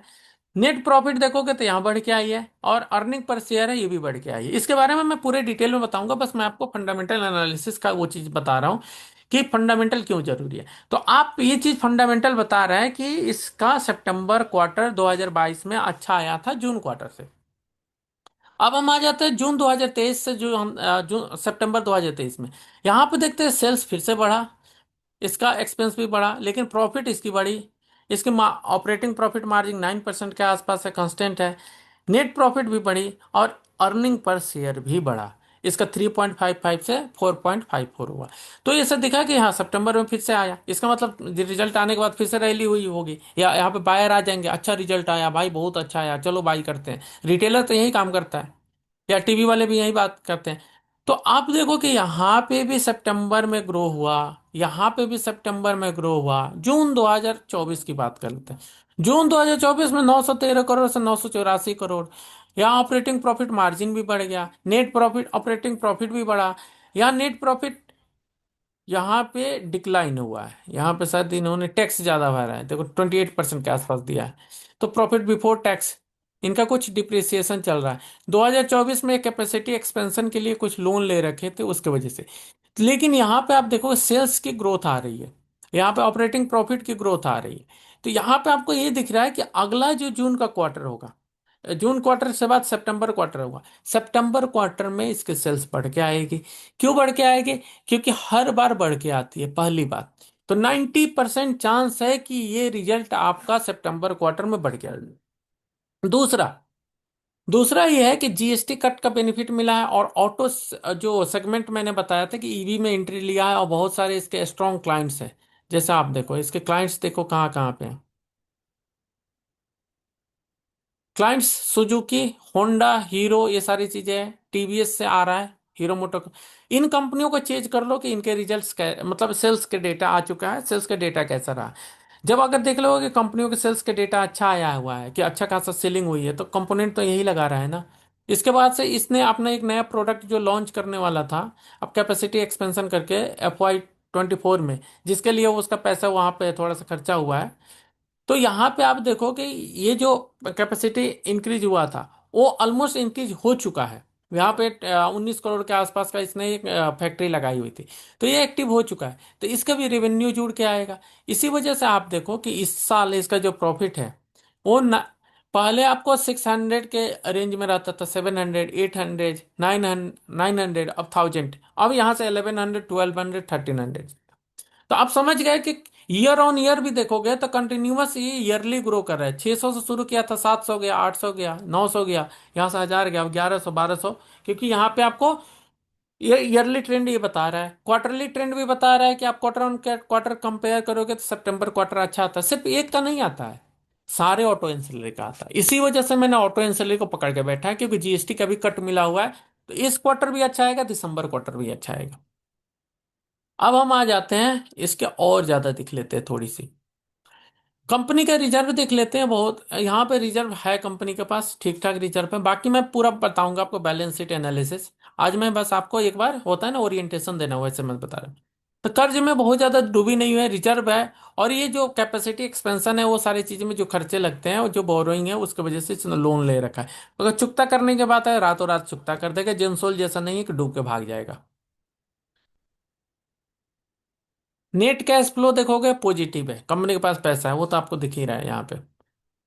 नेट प्रॉफिट देखोगे तो यहाँ बढ़ के आई है, और अर्निंग पर शेयर है ये भी बढ़ के आई है। इसके बारे में मैं पूरे डिटेल में बताऊंगा, बस मैं आपको फंडामेंटल एनालिसिस का वो चीज बता रहा हूँ कि फंडामेंटल क्यों जरूरी है। तो आप ये चीज फंडामेंटल बता रहे हैं कि इसका सितंबर क्वार्टर 2022 में अच्छा आया था जून क्वार्टर से। अब हम आ जाते हैं जून 2023 से, जो हम जून सितंबर 2023 में यहाँ पे देखते हैं सेल्स फिर से बढ़ा, इसका एक्सपेंस भी बढ़ा, लेकिन प्रॉफिट इसकी बढ़ी। इसकी ऑपरेटिंग प्रॉफिट मार्जिन 9% के आसपास है, कांस्टेंट है। नेट प्रॉफिट भी बढ़ी, और अर्निंग पर शेयर भी बढ़ा। इसका 3.55 से 4.54 हुआ। तो ये सब दिखा कि हाँ सितंबर में फिर से आया, इसका मतलब रिजल्ट आने के बाद फिर से रैली हुई होगी, या यहाँ पे बायर आ जाएंगे, अच्छा रिजल्ट आया भाई, बहुत अच्छा आया, चलो बाई करते हैं। रिटेलर तो यही काम करता है, या टीवी वाले भी यही बात करते हैं। तो आप देखो कि यहाँ पे भी सितंबर में ग्रो हुआ, यहाँ पे भी सितंबर में ग्रो हुआ। जून 2024 की बात कर लेते हैं। जून 2024 में 913 करोड़ से 984 करोड़। यहाँ ऑपरेटिंग प्रॉफिट मार्जिन भी बढ़ गया, नेट प्रॉफिट ऑपरेटिंग प्रॉफिट भी बढ़ा। यहाँ नेट प्रॉफिट यहाँ पे डिक्लाइन हुआ है, यहाँ पे शायद इन्होंने टैक्स ज्यादा भरा है, देखो 28% के आसपास दिया है। तो प्रॉफिट बिफोर टैक्स इनका कुछ डिप्रिसिएशन चल रहा है। 2024 में कैपेसिटी एक्सपेंशन के लिए कुछ लोन ले रखे थे उसके वजह से। लेकिन यहाँ पे आप देखो सेल्स की ग्रोथ आ रही है, यहाँ पे ऑपरेटिंग प्रॉफिट की ग्रोथ आ रही है। तो यहाँ पे आपको ये दिख रहा है कि अगला जो जून का क्वार्टर होगा, जून क्वार्टर से बाद सितंबर क्वार्टर होगा, सितंबर क्वार्टर में इसके सेल्स बढ़ के आएगी। क्यों बढ़ के आएगी? क्योंकि हर बार बढ़ के आती है, पहली बात। तो 90% चांस है कि ये रिजल्ट आपका सितंबर क्वार्टर में बढ़ के आएगा। दूसरा दूसरा ये है कि जीएसटी कट का बेनिफिट मिला है, और ऑटो जो सेगमेंट मैंने बताया था कि ईवी में एंट्री लिया है, और बहुत सारे इसके स्ट्रॉन्ग क्लाइंट्स हैं। जैसे आप देखो इसके क्लाइंट्स देखो कहाँ कहाँ पे हैं। क्लाइंट्स सुजुकी, होंडा, हीरो, ये सारी चीजें हैं। टीवीएस से आ रहा है, हीरो मोटो। इन कंपनियों को चेंज कर लो कि इनके रिजल्ट्स मतलब सेल्स के डेटा आ चुका है, सेल्स का डेटा कैसा रहा। जब अगर देख लो कि कंपनियों के सेल्स के डेटा अच्छा आया हुआ है, कि अच्छा खासा सेलिंग हुई है, तो कंपोनेंट तो यही लगा रहा है ना। इसके बाद से इसने अपना एक नया प्रोडक्ट जो लॉन्च करने वाला था, अब कैपेसिटी एक्सपेंशन करके FY 24 में, जिसके लिए उसका पैसा वहां पे थोड़ा सा खर्चा हुआ है। तो यहाँ पे आप देखो कि ये जो कैपेसिटी इंक्रीज हुआ था, वो ऑलमोस्ट इंक्रीज हो चुका है। यहाँ पे 19 करोड़ के आसपास का इसने एक फैक्ट्री लगाई हुई थी। तो ये एक्टिव हो चुका है, तो इसका भी रेवेन्यू जुड़ के आएगा। इसी वजह से आप देखो कि इस साल इसका जो प्रॉफिट है वो पहले आपको 600 के रेंज में रहता था, 700, 800, 900, अब 1000, अब यहाँ से 1100, 1200, 1300। तो आप समझ गए कि ईयर ऑन ईयर भी देखोगे तो कंटिन्यूअस ये ईयरली ग्रो कर रहा है। 600 से शुरू किया था, 700 गया, 800 गया, 900 गया, यहाँ से 1000 गया, 1100, 1200। क्योंकि यहाँ पे आपको ये ईयरली ट्रेंड ये बता रहा है, क्वार्टरली ट्रेंड भी बता रहा है कि आप क्वार्टर ऑन क्वार्टर कंपेयर करोगे तो सितंबर क्वार्टर अच्छा आता है। सिर्फ एक का नहीं आता है, सारे ऑटो एंसिलरी का आता है। इसी वजह से मैंने ऑटो एंसिलरी को पकड़ के बैठा है, क्योंकि जीएसटी का भी कट मिला हुआ है। तो इस क्वार्टर भी अच्छा आएगा, दिसंबर क्वार्टर भी अच्छा आएगा। अब हम आ जाते हैं इसके और ज्यादा दिख लेते हैं थोड़ी सी, कंपनी का रिजर्व देख लेते हैं। बहुत यहाँ पे रिजर्व है कंपनी के पास, ठीक ठाक रिजर्व है। बाकी मैं पूरा बताऊंगा आपको बैलेंस शीट एनालिसिस। आज मैं बस आपको एक बार होता है ना ओरिएंटेशन देना, वैसे मैं बता रहा हूँ। तो कर्ज में बहुत ज्यादा डूबी नहीं है, रिजर्व है। और ये जो कैपेसिटी एक्सपेंशन है, वो सारी चीजें में जो खर्चे लगते हैं और जो बोरोइंग है, उसकी वजह से इसने लोन ले रखा है। अगर चुकता करने की बात है, रातों रात चुकता कर देगा। जेनसोल जैसा नहीं है कि डूब के भाग जाएगा। नेट कैश फ्लो देखोगे पॉजिटिव है, कंपनी के पास पैसा है, वो तो आपको दिख ही रहा है यहाँ पे।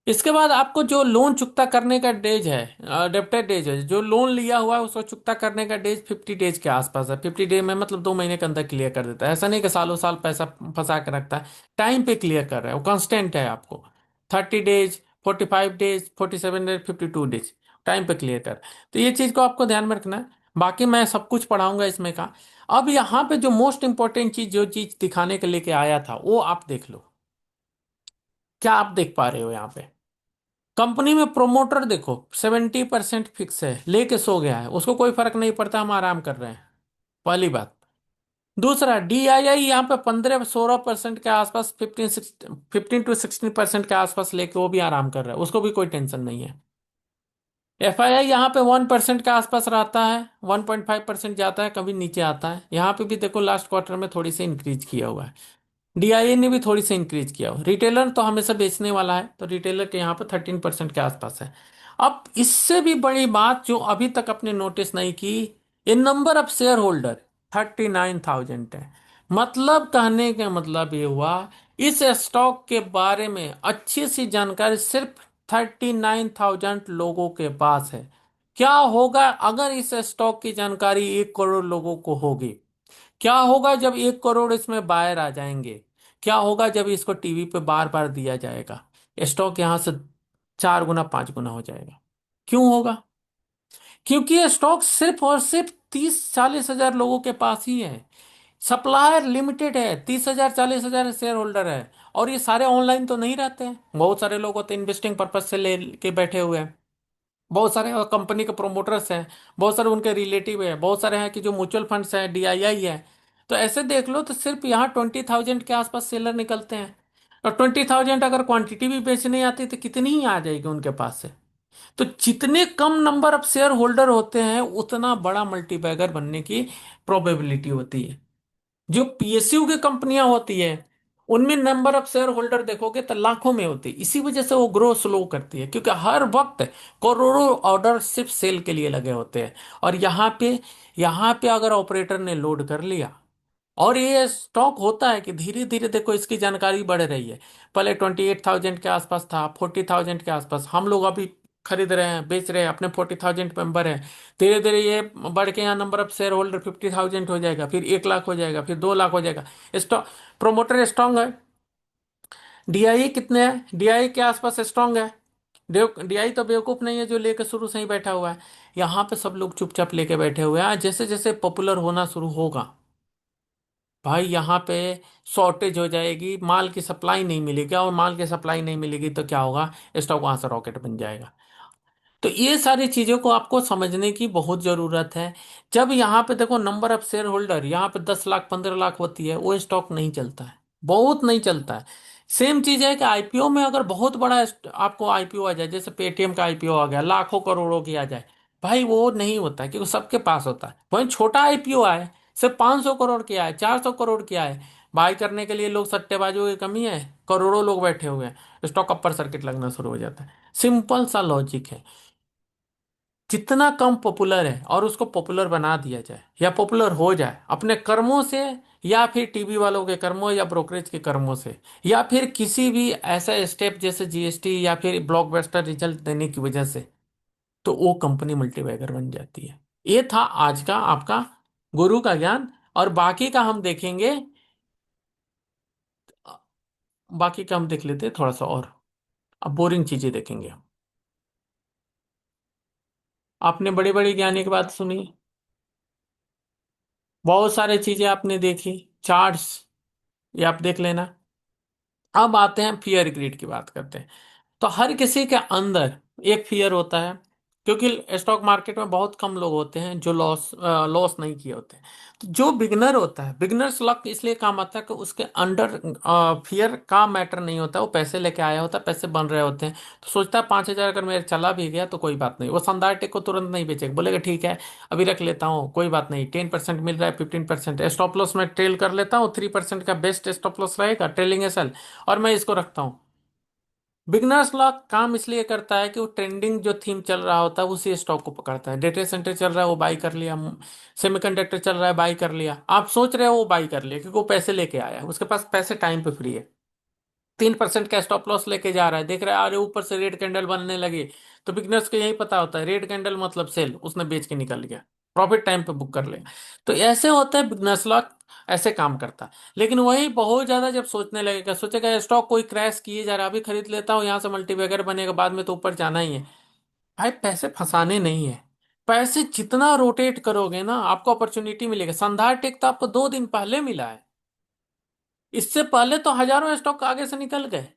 इसके बाद आपको जो लोन चुकता करने का डेज है, डेप्टर डेज है, जो लोन लिया हुआ है उसको चुकता करने का डेज 50 डेज के आसपास है। 50 डे में मतलब 2 महीने के अंदर क्लियर कर देता है। ऐसा नहीं कि सालों साल पैसा फंसा के रखता है, टाइम पे क्लियर कर रहा है, वो कांस्टेंट है आपको। 30 days, 45 days, 47 days, 52 days, time पे क्लियर कर। तो ये चीज को आपको ध्यान में रखना है। बाकी मैं सब कुछ पढ़ाऊंगा इसमें का। अब यहाँ पे जो मोस्ट इंपॉर्टेंट चीज, जो चीज दिखाने के लेके आया था, वो आप देख लो। क्या आप देख पा रहे हो यहाँ पे? कंपनी में प्रोमोटर देखो 70% फिक्स है, लेके सो गया है, उसको कोई फर्क नहीं पड़ता, हम आराम कर रहे हैं। पहली बात। दूसरा, DII यहाँ पे 15-16% के आसपास, 15 to 16% के आसपास लेके वो भी आराम कर रहा है, उसको भी कोई टेंशन नहीं है। FII यहाँ पे 1% के आसपास रहता है, 1.5% जाता है, कभी नीचे आता है। यहाँ पे भी देखो लास्ट क्वार्टर में थोड़ी सी इंक्रीज किया हुआ है। डीआईए ने भी थोड़ी सी इंक्रीज किया। रिटेलर तो हमेशा बेचने वाला है, तो रिटेलर के यहाँ पर 13% के आसपास है। अब इससे भी बड़ी बात जो अभी तक आपने नोटिस नहीं की, ये नंबर ऑफ शेयर होल्डर 39,000 है। मतलब कहने का मतलब ये हुआ, इस स्टॉक के बारे में अच्छी सी जानकारी सिर्फ 39,000 लोगों के पास है। क्या होगा अगर इस स्टॉक की जानकारी 1 करोड़ लोगों को होगी? क्या होगा जब 1 करोड़ इसमें बायर आ जाएंगे? क्या होगा जब इसको टीवी पे बार बार दिया जाएगा? स्टॉक यहां से 4 गुना 5 गुना हो जाएगा। क्यों होगा? क्योंकि ये स्टॉक सिर्फ और सिर्फ 30-40 हजार लोगों के पास ही है। सप्लायर लिमिटेड है, 30 हजार 40 हजार शेयर होल्डर है। और ये सारे ऑनलाइन तो नहीं रहते हैं, बहुत सारे लोग होते हैं इन्वेस्टिंग पर्पज से ले के बैठे हुए हैं। बहुत सारे कंपनी के प्रोमोटर्स हैं, बहुत सारे उनके रिलेटिव हैं, बहुत सारे हैं कि जो म्यूचुअल फंड्स हैं, डीआईआई है। तो ऐसे देख लो तो सिर्फ यहाँ 20,000 के आसपास सेलर निकलते हैं। और 20,000 अगर क्वांटिटी भी बेचने आती तो कितनी ही आ जाएगी उनके पास से? तो जितने कम नंबर ऑफ शेयर होल्डर होते हैं उतना बड़ा मल्टीबैगर बनने की प्रोबेबिलिटी होती है। जो पीएसयू की कंपनियां होती है उनमें नंबर ऑफ शेयर होल्डर देखोगे तो लाखों में होती है। इसी वजह से वो ग्रो स्लो करती है, क्योंकि हर वक्त करोड़ों ऑर्डर सिर्फ सेल के लिए लगे होते हैं। और यहाँ पे अगर ऑपरेटर ने लोड कर लिया, और ये स्टॉक होता है कि धीरे धीरे देखो इसकी जानकारी बढ़ रही है। पहले 28,000 के आसपास था, 40,000 के आसपास। हम लोग अभी खरीद रहे हैं, बेच रहे हैं, अपने 40,000 मेंबर हैं। धीरे धीरे ये बढ़ के यहाँ नंबर ऑफ शेयर होल्डर 50,000 हो जाएगा, फिर 1 लाख हो जाएगा, फिर 2 लाख हो जाएगा। स्टॉक प्रोमोटर स्ट्रांग है। डीआई कितने हैं? डीआई के आसपास स्ट्रांग है। डीआई तो बेवकूफ नहीं है जो लेके शुरू से ही बैठा हुआ है। यहाँ पे सब लोग चुपचाप लेके बैठे हुए हैं। जैसे जैसे पॉपुलर होना शुरू होगा भाई, यहाँ पे शॉर्टेज हो जाएगी, माल की सप्लाई नहीं मिलेगी। और माल की सप्लाई नहीं मिलेगी तो क्या होगा? स्टॉक वहां से रॉकेट बन जाएगा। तो ये सारी चीजों को आपको समझने की बहुत जरूरत है। जब यहाँ पे देखो नंबर ऑफ शेयर होल्डर यहाँ पे 10 लाख 15 लाख होती है, वो स्टॉक नहीं चलता है, बहुत नहीं चलता है। सेम चीज है कि आईपीओ में अगर बहुत बड़ा आपको आईपीओ आ जाए, जैसे पेटीएम का आईपीओ आ गया, लाखों करोड़ों की आ जाए, भाई वो नहीं होता है क्योंकि सबके पास होता है। वहीं छोटा आईपीओ आए, सिर्फ 500 करोड़ की आए, 400 करोड़ की आए, बाई करने के लिए लोग सट्टेबाजों की कमी है, करोड़ों लोग बैठे हुए हैं, स्टॉक अपर सर्किट लगना शुरू हो जाता है। सिंपल सा लॉजिक है। जितना कम पॉपुलर है और उसको पॉपुलर बना दिया जाए या पॉपुलर हो जाए अपने कर्मों से, या फिर टीवी वालों के कर्मों या ब्रोकरेज के कर्मों से, या फिर किसी भी ऐसा स्टेप जैसे जीएसटी या फिर ब्लॉकबस्टर रिजल्ट देने की वजह से, तो वो कंपनी मल्टीबैगर बन जाती है। ये था आज का आपका गुरु का ज्ञान। और बाकी का हम देखेंगे, बाकी का हम देख लेते हैं थोड़ा सा और। अब बोरिंग चीजें देखेंगे हम। आपने बड़े बड़े ज्ञानी की बात सुनी, बहुत सारी चीजें आपने देखी, चार्ट्स, ये आप देख लेना। अब आते हैं फियर ग्रीड की बात करते हैं। तो हर किसी के अंदर एक फियर होता है, क्योंकि स्टॉक मार्केट में बहुत कम लोग होते हैं जो लॉस लॉस नहीं किए होते हैं। तो जो बिगनर होता है, बिगनर्स लक इसलिए काम आता है कि उसके अंडर फियर का मैटर नहीं होता है। वो पैसे लेके आया होता है, पैसे बन रहे होते हैं, तो सोचता है 5,000 अगर मेरे चला भी गया तो कोई बात नहीं। वो संदार टेक को तुरंत नहीं बेचेगा, बोलेगा ठीक है अभी रख लेता हूँ, कोई बात नहीं, 10% मिल रहा है, 15% स्टॉप लॉस में ट्रेल कर लेता हूँ, 3% का बेस्ट स्टॉप लॉस रहेगा, ट्रेलिंग एसएल, और मैं इसको रखता हूँ। बिगनर्स लॉक काम इसलिए करता है कि वो ट्रेंडिंग जो थीम चल रहा होता है उसी स्टॉक को पकड़ता है। डेटा सेंटर चल रहा है वो बाई कर लिया, सेमीकंडक्टर चल रहा है बाई कर लिया। आप सोच रहे हो वो बाई कर लिया क्योंकि वो पैसे लेके आया है, उसके पास पैसे टाइम पे फ्री है। 3% का स्टॉप लॉस लेके जा रहा है, देख रहा है अरे ऊपर से रेड कैंडल बनने लगी, तो बिगनर्स को यही पता होता है रेड कैंडल मतलब सेल, उसने बेच के निकल गया, प्रॉफिट टाइम पे बुक कर ले। तो ऐसे होता है बिगनर्स लॉक, ऐसे काम करता है। लेकिन वही बहुत ज्यादा जब सोचने लगेगा, सोचेगा स्टॉक कोई क्रैश किए जा रहा है, अभी खरीद लेता हूँ यहाँ से मल्टीबैगर बनेगा, बाद में तो ऊपर जाना ही है। भाई पैसे फंसाने नहीं है, पैसे जितना रोटेट करोगे ना आपको अपॉर्चुनिटी मिलेगा। संधार टेक तो आपको 2 दिन पहले मिला है, इससे पहले तो हजारों स्टॉक आगे से निकल गए।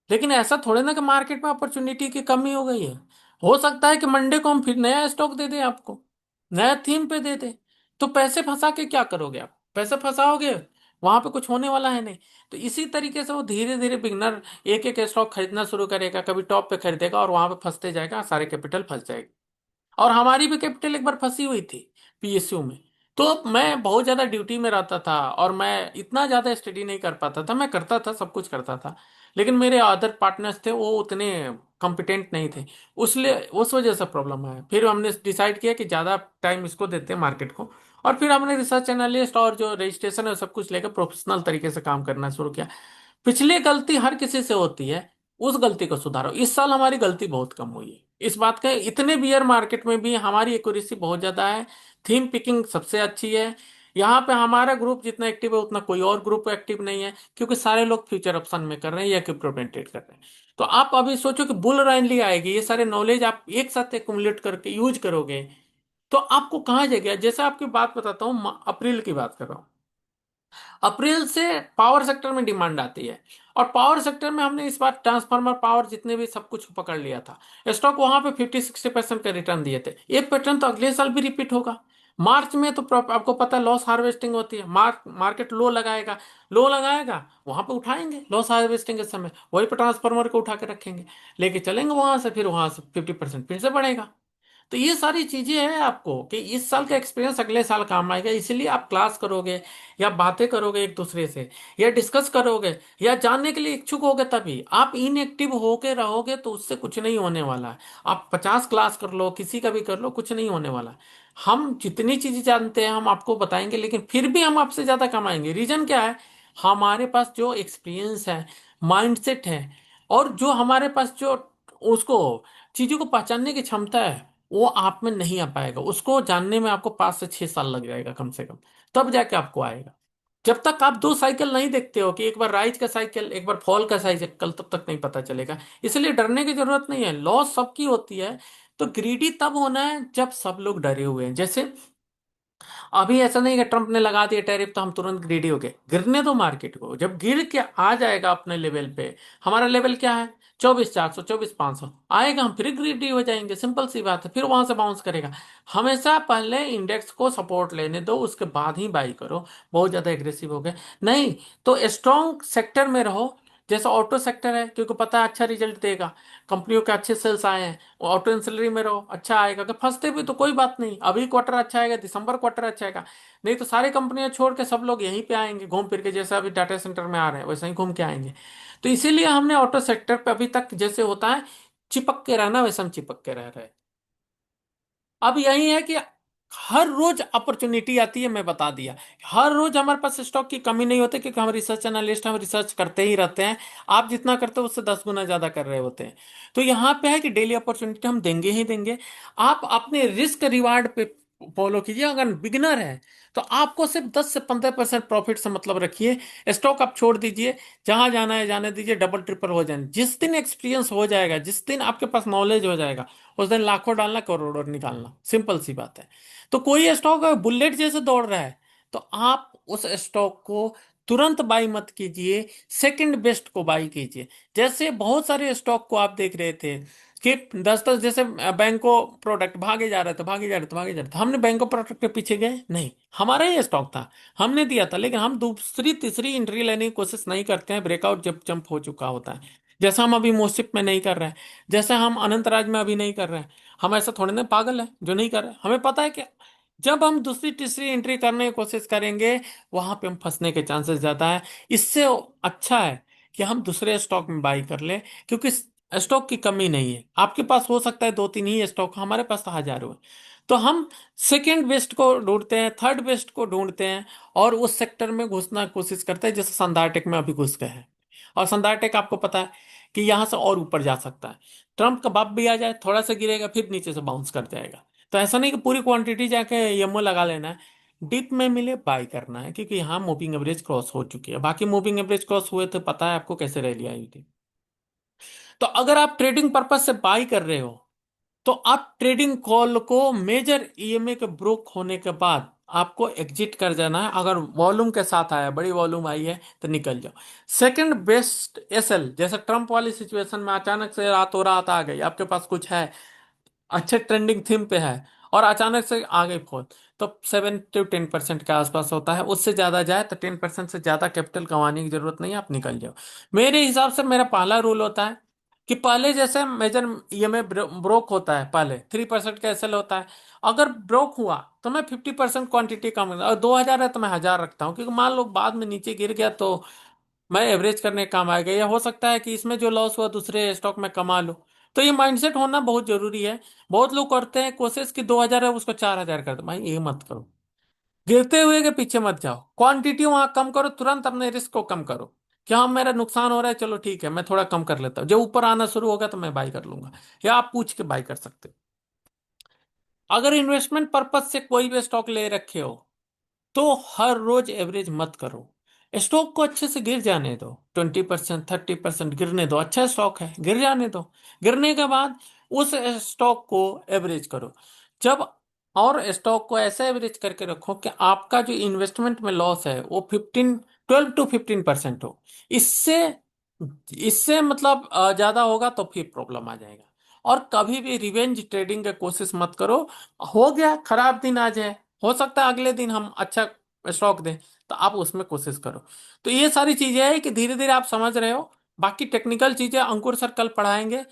लेकिन ऐसा थोड़े ना कि मार्केट में अपॉर्चुनिटी की कमी हो गई है। हो सकता है कि मंडे को हम फिर नया स्टॉक दे दें आपको, नया थीम पे दे दें। तो पैसे फंसा के क्या करोगे आप? पैसे फंसाओगे, वहां पे कुछ होने वाला है नहीं। तो इसी तरीके से वो धीरे धीरे बिगनर एक एक स्टॉक खरीदना शुरू करेगा, कभी टॉप पे खरीदेगा और वहां पे फंसते जाएगा, सारे कैपिटल फंस जाएगी। और हमारी भी कैपिटल एक बार फंसी हुई थी पीएसयू में। तो मैं बहुत ज़्यादा ड्यूटी में रहता था और मैं इतना ज़्यादा स्टडी नहीं कर पाता था। मैं करता था, सब कुछ करता था, लेकिन मेरे अदर पार्टनर्स थे वो उतने कॉम्पिटेंट नहीं थे। उसलिए उस वजह से प्रॉब्लम है। फिर हमने डिसाइड किया कि ज़्यादा टाइम इसको देते हैं मार्केट को, और फिर हमने रिसर्च एनालिस्ट और जो रजिस्ट्रेशन है सब कुछ लेकर प्रोफेशनल तरीके से काम करना शुरू किया। पिछली गलती हर किसी से होती है, उस गलती को सुधारो। इस साल हमारी गलती बहुत कम हुई है इस बात का, इतने बियर मार्केट में भी हमारी एक्यूरेसी बहुत ज्यादा है। थीम पिकिंग सबसे अच्छी है। यहाँ पे हमारा ग्रुप जितना एक्टिव है उतना कोई और ग्रुप एक्टिव नहीं है, क्योंकि सारे लोग फ्यूचर ऑप्शन में कर रहे हैं या क्रिप्टो में ट्रेड कर रहे हैं। तो आप अभी सोचो कि बुल रैली आएगी, ये सारे नॉलेज आप एक साथ एक्युमुलेट करके यूज करोगे तो आपको कहाँ जाएगा। जैसे आपकी बात बताता हूँ, अप्रैल की बात कर रहा हूँ। अप्रैल से पावर सेक्टर में डिमांड आती है, और पावर सेक्टर में हमने इस बार ट्रांसफार्मर पावर जितने भी सब कुछ पकड़ लिया था। स्टॉक वहां पे 50-60% का रिटर्न दिए थे। ये पैटर्न तो अगले साल भी रिपीट होगा। मार्च में तो आपको पता है लॉस हार्वेस्टिंग होती है। मार्केट लो लगाएगा, लो लगाएगा, वहां पे उठाएंगे लॉस हार्वेस्टिंग के समय, वही पे ट्रांसफार्मर को उठा के रखेंगे, लेके चलेंगे वहां से, फिर वहां से 50% फिर से बढ़ेगा। तो ये सारी चीजें हैं आपको कि इस साल का एक्सपीरियंस अगले साल काम आएगा। इसलिए आप क्लास करोगे या बातें करोगे एक दूसरे से या डिस्कस करोगे या जानने के लिए इच्छुक होगे, तभी आप इनएक्टिव होके रहोगे तो उससे कुछ नहीं होने वाला है। आप 50 क्लास कर लो, किसी का भी कर लो, कुछ नहीं होने वाला। हम जितनी चीजें जानते हैं हम आपको बताएंगे, लेकिन फिर भी हम आपसे ज्यादा कमाएंगे। रीजन क्या है? हमारे पास जो एक्सपीरियंस है, माइंडसेट है, और जो हमारे पास जो उसको चीजों को पहचानने की क्षमता है, वो आप में नहीं आ पाएगा। उसको जानने में आपको 5 से 6 साल लग जाएगा कम से कम, तब जाके आपको आएगा। जब तक आप दो साइकिल नहीं देखते हो कि एक बार राइज का साइकिल एक बार फॉल का साइकिल, तब तक नहीं पता चलेगा। इसलिए डरने की जरूरत नहीं है, लॉस सबकी होती है। तो ग्रीडी तब होना है जब सब लोग डरे हुए हैं। जैसे अभी ऐसा नहीं कि ट्रम्प ने लगा दिया टैरिफ तो हम तुरंत ग्रीडी हो गए। गिरने दो मार्केट को, जब गिर के आ जाएगा अपने लेवल पे। हमारा लेवल क्या है? 24,400, 24,500 आएगा, हम फिर ग्रीडी हो जाएंगे। सिंपल सी बात है, फिर वहां से बाउंस करेगा। हमेशा पहले इंडेक्स को सपोर्ट लेने दो, उसके बाद ही बाई करो। बहुत ज्यादा एग्रेसिव हो गए नहीं, तो स्ट्रॉन्ग सेक्टर में रहो। जैसे ऑटो सेक्टर है, क्योंकि पता है अच्छा रिजल्ट देगा, कंपनियों के अच्छे सेल्स आए हैं। ऑटो एंसिलरी में रहो, अच्छा आएगा। अगर फंसते भी तो कोई बात नहीं, अभी क्वार्टर अच्छा आएगा, दिसंबर क्वार्टर अच्छा आएगा। नहीं तो सारी कंपनियां छोड़ के सब लोग यहीं पे आएंगे घूम फिर के, जैसे अभी डाटा सेंटर में आ रहे हैं वैसे ही घूम के आएंगे। तो इसीलिए हमने ऑटो सेक्टर पे अभी तक जैसे होता है चिपक के रहना, वैसे हम चिपक के रह रहे हैं। अब यही है कि हर रोज अपॉर्चुनिटी आती है, मैं बता दिया। हर रोज हमारे पास स्टॉक की कमी नहीं होती, क्योंकि हम रिसर्च एनालिस्ट, हम रिसर्च करते ही रहते हैं। आप जितना करते हो उससे 10 गुना ज्यादा कर रहे होते हैं। तो यहाँ पे है कि डेली अपॉर्चुनिटी हम देंगे ही देंगे। आप अपने रिस्क रिवार्ड पे फॉलो कीजिए। अगर बिगिनर है तो आपको सिर्फ 10 से 15% प्रॉफिट से मतलब रखिए। स्टॉक आप छोड़ दीजिए, जहां जाना है जाने दीजिए, डबल ट्रिपल हो जाए। जिस दिन एक्सपीरियंस हो जाएगा, जिस दिन आपके पास नॉलेज हो जाएगा, उस दिन लाखों डालना, करोड़ों निकालना, सिंपल सी बात है। तो कोई स्टॉक अगर बुलेट जैसे दौड़ रहा है तो आप उस स्टॉक को तुरंत बाई मत कीजिए, सेकंड बेस्ट को बाई कीजिए। जैसे बहुत सारे स्टॉक को आप देख रहे थे कि 10-10, जैसे बैंको प्रोडक्ट भागे जा रहे थे, भागे जा रहे थे, भागे जा रहे थे, हमने बैंको प्रोडक्ट के पीछे गए नहीं, हमारा ही स्टॉक था, हमने दिया था। लेकिन हम दूसरी तीसरी एंट्री लेने की कोशिश नहीं करते हैं, ब्रेकआउट जब जंप हो चुका होता है। जैसा हम अभी मोसिप में नहीं कर रहे हैं, जैसे हम अनंतराज में अभी नहीं कर रहे हैं। हम ऐसा थोड़े ना पागल है जो नहीं कर रहे हैं। हमें पता है कि जब हम दूसरी तीसरी एंट्री करने की कोशिश करेंगे, वहां पे हम फंसने के चांसेस ज्यादा है। इससे अच्छा है कि हम दूसरे स्टॉक में बाई कर ले, क्योंकि स्टॉक की कमी नहीं है। आपके पास हो सकता है दो तीन ही स्टॉक, हमारे पास तो हजारों है। तो हम सेकेंड बेस्ट को ढूंढते हैं, थर्ड बेस्ट को ढूंढते हैं, और उस सेक्टर में घुसना कोशिश करते हैं। जैसे संधार टेक में अभी घुस गए हैं, और संधार टेक आपको पता है कि यहां से और ऊपर जा सकता है। ट्रम्प का बाप भी आ जाए, थोड़ा सा गिरेगा, फिर नीचे से बाउंस कर जाएगा। तो ऐसा नहीं कि पूरी क्वांटिटी जाके यमो लगा लेना है। डिप में मिले बाय करना है, क्योंकि यहाँ मूविंग एवरेज क्रॉस हो चुकी है। बाकी मूविंग एवरेज क्रॉस हुए तो पता है आपको कैसे रैली आई थी। तो अगर आप ट्रेडिंग पर्पज से बाई कर रहे हो तो आप ट्रेडिंग कॉल को मेजर ईएमए के ब्रोक होने के बाद आपको एग्जिट कर जाना है। अगर वॉल्यूम के साथ आया, बड़ी वॉल्यूम आई है, तो निकल जाओ। सेकंड बेस्ट एसएल, जैसे ट्रम्प वाली सिचुएशन में अचानक से रातों रात आ गई, आपके पास कुछ है, अच्छे ट्रेंडिंग थीम पे है, और अचानक से आ गई फॉल, तो 7 से 10% के आसपास होता है। उससे ज्यादा जाए तो 10% से ज्यादा कैपिटल कमाने की जरूरत नहीं है, आप निकल जाओ। मेरे हिसाब से मेरा पहला रूल होता है, कि पहले जैसे मेजर ईएमए ब्रोक होता है, पहले 3% का एसएल होता है। अगर ब्रोक हुआ तो मैं 50% क्वांटिटी कम, अगर 2,000 है तो मैं 1,000 रखता हूँ, क्योंकि मान लो बाद में नीचे गिर गया तो मैं एवरेज करने का काम आएगा, या हो सकता है कि इसमें जो लॉस हुआ दूसरे स्टॉक में कमा लो। तो ये माइंडसेट होना बहुत जरूरी है। बहुत लोग करते हैं कोशिश कि 2,000 है उसको 4,000 कर दो, भाई ये मत करो। गिरते हुए के पीछे मत जाओ, क्वांटिटी वहां कम करो, तुरंत अपने रिस्क को कम करो। क्या, हाँ मेरा नुकसान हो रहा है, चलो ठीक है मैं थोड़ा कम कर लेता हूँ, जब ऊपर आना शुरू होगा तो मैं बाई कर लूंगा। या आप पूछ के बाई कर सकते हो। अगर इन्वेस्टमेंट पर्पज से कोई भी स्टॉक ले रखे हो तो हर रोज एवरेज मत करो। स्टॉक को अच्छे से गिर जाने दो, 20% 30% गिरने दो, अच्छा स्टॉक है गिर जाने दो। गिरने के बाद उस स्टॉक को एवरेज करो। जब, और स्टॉक को ऐसा एवरेज करके रखो कि आपका जो इन्वेस्टमेंट में लॉस है वो 12 to 15% हो। इससे इससे मतलब ज्यादा होगा तो फिर प्रॉब्लम आ जाएगा। और कभी भी रिवेंज ट्रेडिंग की कोशिश मत करो। हो गया खराब दिन आ जाए, हो सकता है अगले दिन हम अच्छा स्टॉक दें, तो आप उसमें कोशिश करो। तो ये सारी चीजें हैं कि धीरे धीरे आप समझ रहे हो। बाकी टेक्निकल चीजें अंकुर सर कल पढ़ाएंगे।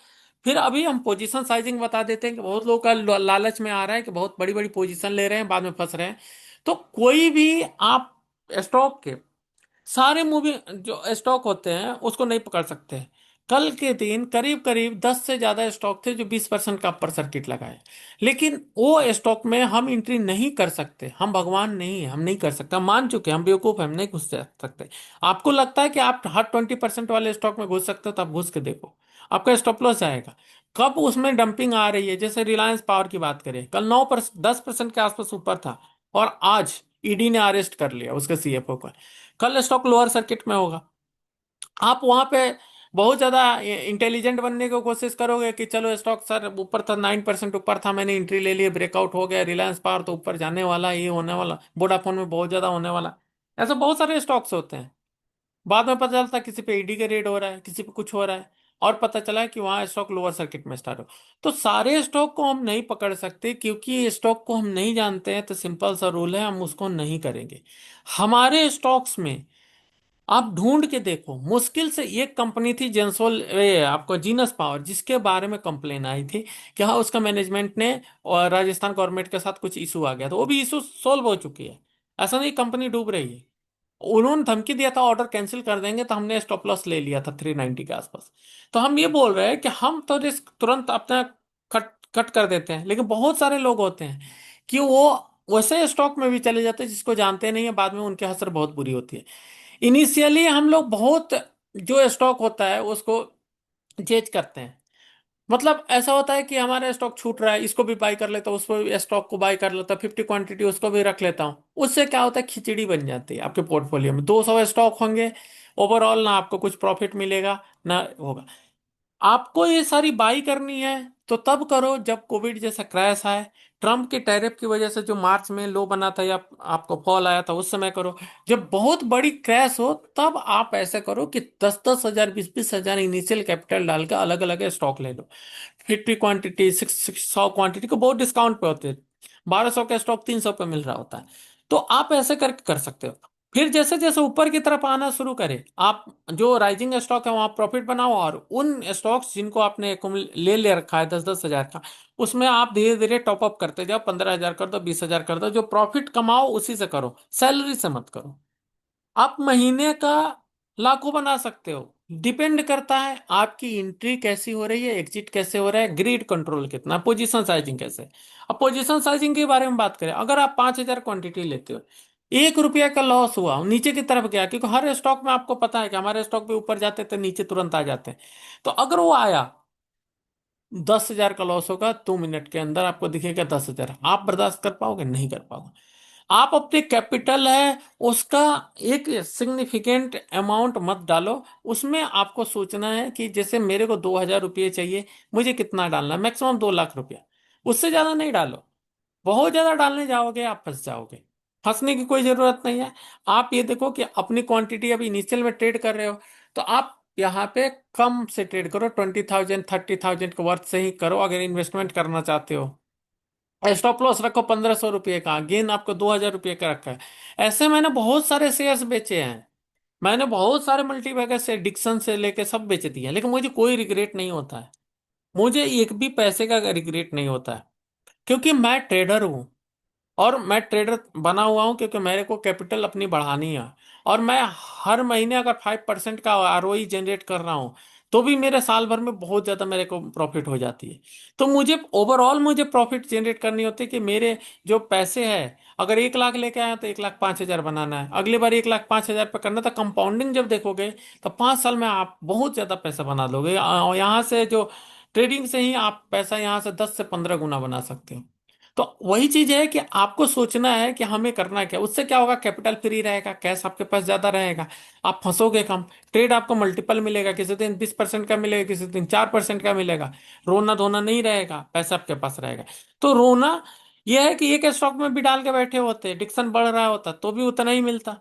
फिर अभी हम पोजीशन साइजिंग बता देते हैं कि बहुत लोग का लालच में आ रहा है कि बहुत बड़ी बड़ी पोजीशन ले रहे हैं, बाद में फंस रहे हैं। तो कोई भी आप स्टॉक के सारे मूवी जो स्टॉक होते हैं उसको नहीं पकड़ सकते। कल के दिन करीब करीब 10 से ज्यादा स्टॉक थे जो 20% का अपर सर्किट लगाए, लेकिन वो स्टॉक में हम एंट्री नहीं कर सकते। हम भगवान नहीं है, हम नहीं कर सकते, हम मान चुके हैं, हम बेवकूफ हैं, हम नहीं घुस जा सकते। आपको लगता है कि आप हर 20% वाले स्टॉक में घुस सकते हो, तो आप घुस के देखो, आपका स्टॉप लॉस आएगा। कब उसमें डंपिंग आ रही है, जैसे रिलायंस पावर की बात करें, कल 10% के आसपास ऊपर था, और आज ईडी ने अरेस्ट कर लिया उसके सीएफओ को। कल स्टॉक लोअर सर्किट में होगा। आप वहां पे बहुत ज्यादा इंटेलिजेंट बनने की कोशिश करोगे कि चलो स्टॉक सर ऊपर था, 9% ऊपर था, मैंने एंट्री ले ली, ब्रेकआउट हो गया, रिलायंस पावर तो ऊपर जाने वाला, ये होने वाला, वोडाफोन में बहुत ज्यादा होने वाला। ऐसे बहुत सारे स्टॉक्स होते हैं। बाद में पता चलता है किसी पे ईडी का रेड हो रहा है, किसी पे कुछ हो रहा है, और पता चला है कि वहां स्टॉक लोअर सर्किट में स्टार्ट हो। तो सारे स्टॉक को हम नहीं पकड़ सकते, क्योंकि स्टॉक को हम नहीं जानते हैं, तो सिंपल सा रूल है, हम उसको नहीं करेंगे। हमारे स्टॉक्स में आप ढूंढ के देखो, मुश्किल से एक कंपनी थी जेंसोल, ये आपको जीनस पावर, जिसके बारे में कंप्लेन आई थी कि हाँ उसका मैनेजमेंट ने और राजस्थान गवर्नमेंट के साथ कुछ इशू आ गया, तो वो भी इशू सोल्व हो चुकी है। ऐसा नहीं कंपनी डूब रही है। उन्होंने धमकी दिया था ऑर्डर कैंसिल कर देंगे, तो हमने स्टॉप लॉस ले लिया था 390 के आसपास। तो हम ये बोल रहे हैं कि हम तो रिस्क तुरंत अपना कट कट कर देते हैं, लेकिन बहुत सारे लोग होते हैं कि वो वैसे स्टॉक में भी चले जाते हैं जिसको जानते नहीं है, बाद में उनके असर बहुत बुरी होती है। इनिशियली हम लोग बहुत, जो स्टॉक होता है उसको जेज करते हैं। मतलब ऐसा होता है कि हमारा स्टॉक छूट रहा है, इसको भी बाय कर लेता हूँ, उसको स्टॉक को बाय कर लेता हूँ, 50 क्वांटिटी उसको भी रख लेता हूँ। उससे क्या होता है, खिचड़ी बन जाती है आपके पोर्टफोलियो में, 200 स्टॉक होंगे, ओवरऑल ना आपको कुछ प्रॉफिट मिलेगा ना होगा। आपको ये सारी बाई करनी है तो तब करो जब कोविड जैसा क्रैश आए। ट्रम्प के टैरिफ की वजह से जो मार्च में लो बना था या आपको फॉल आया था, उस समय करो। जब बहुत बड़ी क्रैश हो तब आप ऐसे करो कि 10-10 हजार 20-20 हजार इनिशियल कैपिटल डाल के अलग अलग स्टॉक ले लो। 50 क्वांटिटी, 600 क्वांटिटी को बहुत डिस्काउंट पे होते हैं। 1,200 का स्टॉक 300 पे मिल रहा होता है। तो आप ऐसे करके कर सकते हो। फिर जैसे जैसे ऊपर की तरफ आना शुरू करे, आप जो राइजिंग स्टॉक है वहां प्रॉफिट बनाओ, और उन स्टॉक्स जिनको आपने ले रखा है 10-10 हजार का, उसमें आप धीरे धीरे टॉप अप करते जाओ, 15,000 कर दो, 20,000 कर दो, जो प्रॉफिट कमाओ उसी से करो, सैलरी से मत करो। आप महीने का लाखों बना सकते हो। डिपेंड करता है आपकी एंट्री कैसी हो रही है, एग्जिट कैसे हो रहा है, ग्रीड कंट्रोल कितना, पोजीशन साइजिंग कैसे है। अब पोजीशन साइजिंग के बारे में बात करें, अगर आप 5,000 क्वांटिटी लेते हो, 1 रुपया का लॉस हुआ, नीचे की तरफ गया, क्योंकि हर स्टॉक में आपको पता है कि हमारे स्टॉक पे ऊपर जाते थे नीचे तुरंत आ जाते हैं। तो अगर वो आया, 10,000 का लॉस होगा, 2 मिनट के अंदर आपको दिखेगा 10,000, आप बर्दाश्त कर पाओगे? नहीं कर पाओगे। आप अपने कैपिटल है उसका एक सिग्निफिकेंट अमाउंट मत डालो। उसमें आपको सोचना है कि जैसे मेरे को 2,000 रुपये चाहिए, मुझे कितना डालना है, मैक्सिमम 2 लाख रुपया, उससे ज्यादा नहीं डालो। बहुत ज्यादा डालने जाओगे आप फंस जाओगे। फंसने की कोई जरूरत नहीं है। आप ये देखो कि अपनी क्वांटिटी अभी इनिशियल में ट्रेड कर रहे हो, तो आप यहाँ पे कम से ट्रेड करो, 20,000 30,000 के वर्थ से ही करो अगर इन्वेस्टमेंट करना चाहते हो। स्टॉप लॉस रखो 1,500 रुपये का, गेन आपको 2,000 रुपये का रखा है। ऐसे मैंने बहुत सारे शेयर्स बेचे हैं, मैंने बहुत सारे मल्टीबैगर से डिक्सन से लेके सब बेच दिए, लेकिन मुझे कोई रिग्रेट नहीं होता है। मुझे एक भी पैसे का रिग्रेट नहीं होता है, क्योंकि मैं ट्रेडर हूँ। और मैं ट्रेडर बना हुआ हूं क्योंकि मेरे को कैपिटल अपनी बढ़ानी है। और मैं हर महीने अगर 5% का आरओई जनरेट कर रहा हूं, तो भी मेरे साल भर में बहुत ज्यादा मेरे को प्रॉफिट हो जाती है। तो मुझे ओवरऑल मुझे प्रॉफिट जनरेट करनी होती है कि मेरे जो पैसे हैं, अगर 1 लाख लेके आया तो 1,05,000 बनाना है, अगली बार 1,05,000 पे करना। तो कंपाउंडिंग जब देखोगे तो 5 साल में आप बहुत ज्यादा पैसा बना लोगे। यहाँ से जो ट्रेडिंग से ही आप पैसा यहाँ से 10 से 15 गुना बना सकते हो। तो वही चीज है कि आपको सोचना है कि हमें करना क्या। उससे क्या होगा, कैपिटल फ्री रहेगा, कैश आपके पास ज्यादा रहेगा, आप फंसोगे कम। ट्रेड आपको मल्टीपल मिलेगा, किसी दिन 20% का मिलेगा, किसी दिन 4% का मिलेगा। रोना धोना नहीं रहेगा, पैसा आपके पास रहेगा। तो रोना यह है कि एक स्टॉक में भी डाल के बैठे होते, डिक्शन बढ़ रहा होता तो भी उतना ही मिलता।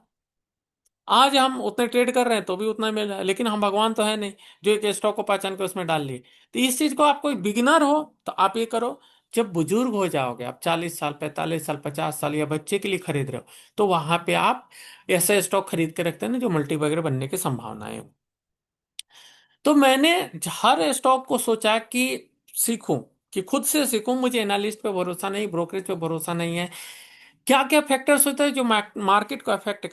आज हम उतने ट्रेड कर रहे हैं तो भी उतना मिल रहा है, लेकिन हम भगवान तो है नहीं जो एक स्टॉक को पहचान के उसमें डाल लिए। तो इस चीज को, आप कोई बिगिनर हो तो आप ये करो। जब बुजुर्ग हो जाओगे, आप 40 साल, 45 साल, 50 साल या बच्चे के लिए खरीद रहे हो, तो वहां पे आप ऐसे स्टॉक खरीद के रखते हैं ना जो मल्टी वगैरह बनने की संभावनाएं हो। तो मैंने हर स्टॉक को सोचा कि सीखूं, कि खुद से सीखूं। मुझे एनालिस्ट पे भरोसा नहीं, ब्रोकरेज पे भरोसा नहीं है। क्या क्या फैक्टर्स होते हैं जो मार्केट को अफेक्ट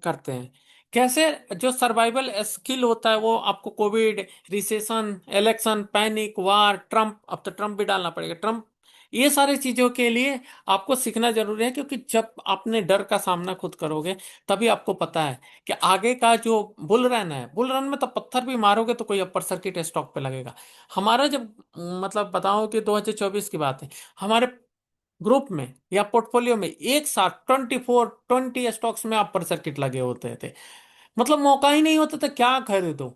करते हैं, कैसे जो सर्वाइवल स्किल होता है वो आपको, कोविड, रिसेशन, इलेक्शन, पैनिक, वार, ट्रम्प, अब तो ट्रम्प भी डालना पड़ेगा, ट्रम्प, ये सारी चीजों के लिए आपको सीखना जरूरी है। क्योंकि जब आपने डर का सामना खुद करोगे, तभी आपको पता है कि आगे का जो बुल रन है, बुल रन में तो पत्थर भी मारोगे तो कोई अपर सर्किट स्टॉक पे लगेगा। हमारा जब मतलब बताओ कि 2024 की बात है, हमारे ग्रुप में या पोर्टफोलियो में एक साथ 20 स्टॉक्स में अपर सर्किट लगे होते थे। मतलब मौका ही नहीं होता था क्या खरीदो,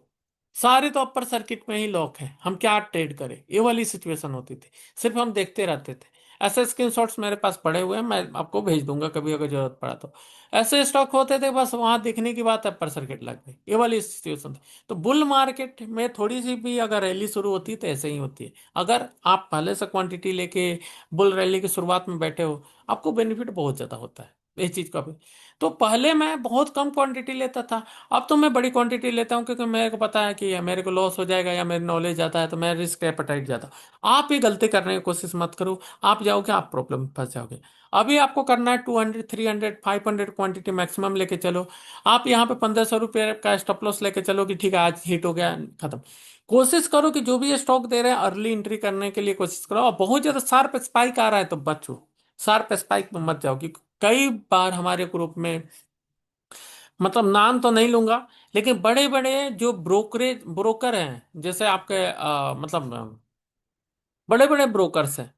सारे तो अपर सर्किट में ही लॉक है, हम क्या ट्रेड करें, ये वाली सिचुएशन होती थी। सिर्फ हम देखते रहते थे। ऐसे स्क्रीनशॉट्स मेरे पास पड़े हुए हैं, मैं आपको भेज दूंगा कभी अगर जरूरत पड़ा तो। ऐसे स्टॉक होते थे, बस वहां दिखने की बात है, अपर सर्किट लग गई, ये वाली सिचुएशन थी। तो बुल मार्केट में थोड़ी सी भी अगर रैली शुरू होती है तो ऐसे ही होती है। अगर आप पहले से क्वांटिटी लेके बुल रैली की शुरुआत में बैठे हो, आपको बेनिफिट बहुत ज्यादा होता है इस चीज का भी। तो पहले मैं बहुत कम क्वांटिटी लेता था, अब तो मैं बड़ी क्वांटिटी लेता हूँ, क्योंकि मेरे को पता है कि मेरे को लॉस हो जाएगा या मेरी नॉलेज जाता है, तो मैं रिस्क एपेटाइट जाता हूँ। आप ये गलती करने की कोशिश मत करो, आप जाओगे आप प्रॉब्लम में फंस जाओगे। अभी आपको करना है 200, 300, 500 क्वांटिटी मैक्सिमम लेके चलो। आप यहाँ पे 1,500 रुपये का स्टॉप लॉस लेके चलो कि ठीक है आज हिट हो गया, खत्म। कोशिश करो कि जो भी ये स्टॉक दे रहे हैं अर्ली एंट्री करने के लिए कोशिश करो। और बहुत ज्यादा शार्प स्पाइक आ रहा है तो बचो, शार्प स्पाइक में मत जाओ। कि कई बार हमारे ग्रुप में, मतलब नाम तो नहीं लूंगा, लेकिन बड़े बड़े जो ब्रोकर हैं, जैसे आपके मतलब बड़े बड़े ब्रोकर्स हैं,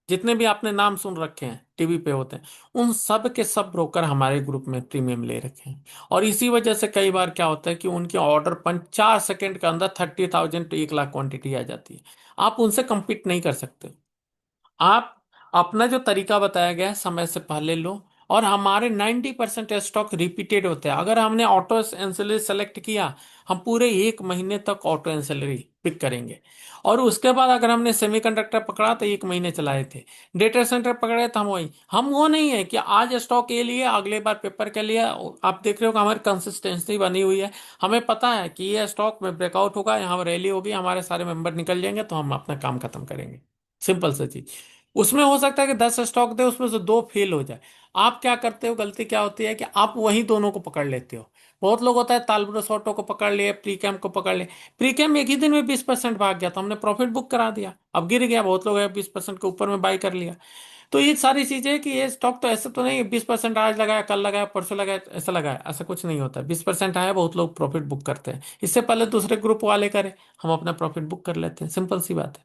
जितने भी आपने नाम सुन रखे हैं टीवी पे होते हैं, उन सब के सब ब्रोकर हमारे ग्रुप में प्रीमियम ले रखे हैं। और इसी वजह से कई बार क्या होता है कि उनके ऑर्डर 4 सेकंड के अंदर 30,000 to 1 लाख क्वांटिटी आ जाती है। आप उनसे compete नहीं कर सकते। आप अपना जो तरीका बताया गया है समय से पहले लो। और हमारे 90% स्टॉक रिपीटेड होते हैं। अगर हमने ऑटो एंसिलरी सेलेक्ट किया, हम पूरे 1 महीने तक ऑटो एंसिलरी पिक करेंगे। और उसके बाद अगर हमने सेमीकंडक्टर पकड़ा तो 1 महीने चलाए थे। डेटा सेंटर पकड़े तो हम वही, हम वो नहीं है कि आज स्टॉक ये लिए अगले बार पेपर के लिए। आप देख रहे हो कि हमारी कंसिस्टेंसी बनी हुई है। हमें पता है कि ये स्टॉक में ब्रेकआउट होगा, यहाँ रैली होगी, हमारे सारे मेंबर निकल जाएंगे तो हम अपना काम खत्म करेंगे। सिंपल सा चीज। उसमें हो सकता है कि 10 स्टॉक दे, उसमें से 2 फेल हो जाए। आप क्या करते हो, गलती क्या होती है कि आप वही दोनों को पकड़ लेते हो। बहुत लोग होता है तालब्रस ऑटो को पकड़ लिए, प्रीकैम को पकड़ लिए। प्रीकैम एक ही दिन में 20% भाग गया तो हमने प्रॉफिट बुक करा दिया, अब गिर गया, बहुत लोग है 20% के ऊपर में बाई कर लिया। तो ये सारी चीजें कि ये स्टॉक तो ऐसे तो नहीं 20% आज लगाया, कल लगाया, परसों लगाया, ऐसा लगाया, ऐसा कुछ नहीं होता। 20% आया, बहुत लोग प्रॉफिट बुक करते हैं, इससे पहले दूसरे ग्रुप वाले करें, हम अपना प्रॉफिट बुक कर लेते हैं, सिंपल सी बात है।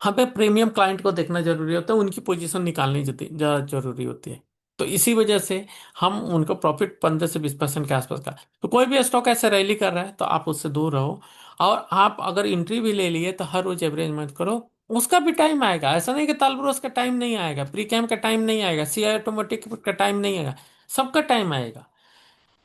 हमें प्रीमियम क्लाइंट को देखना जरूरी होता है, उनकी पोजीशन निकालनी ज्यादा जरूरी होती है। तो इसी वजह से हम उनको प्रॉफिट 15 से 20% के आसपास का। तो कोई भी स्टॉक ऐसे रैली कर रहा है तो आप उससे दूर रहो। और आप अगर एंट्री भी ले लिए तो हर रोज एवरेज मत करो। उसका भी टाइम आएगा, ऐसा नहीं कि तालब्रोस का टाइम नहीं आएगा, प्रीकैम का टाइम नहीं आएगा, सीआई ऑटोमेटिक का टाइम नहीं आएगा। सबका टाइम आएगा।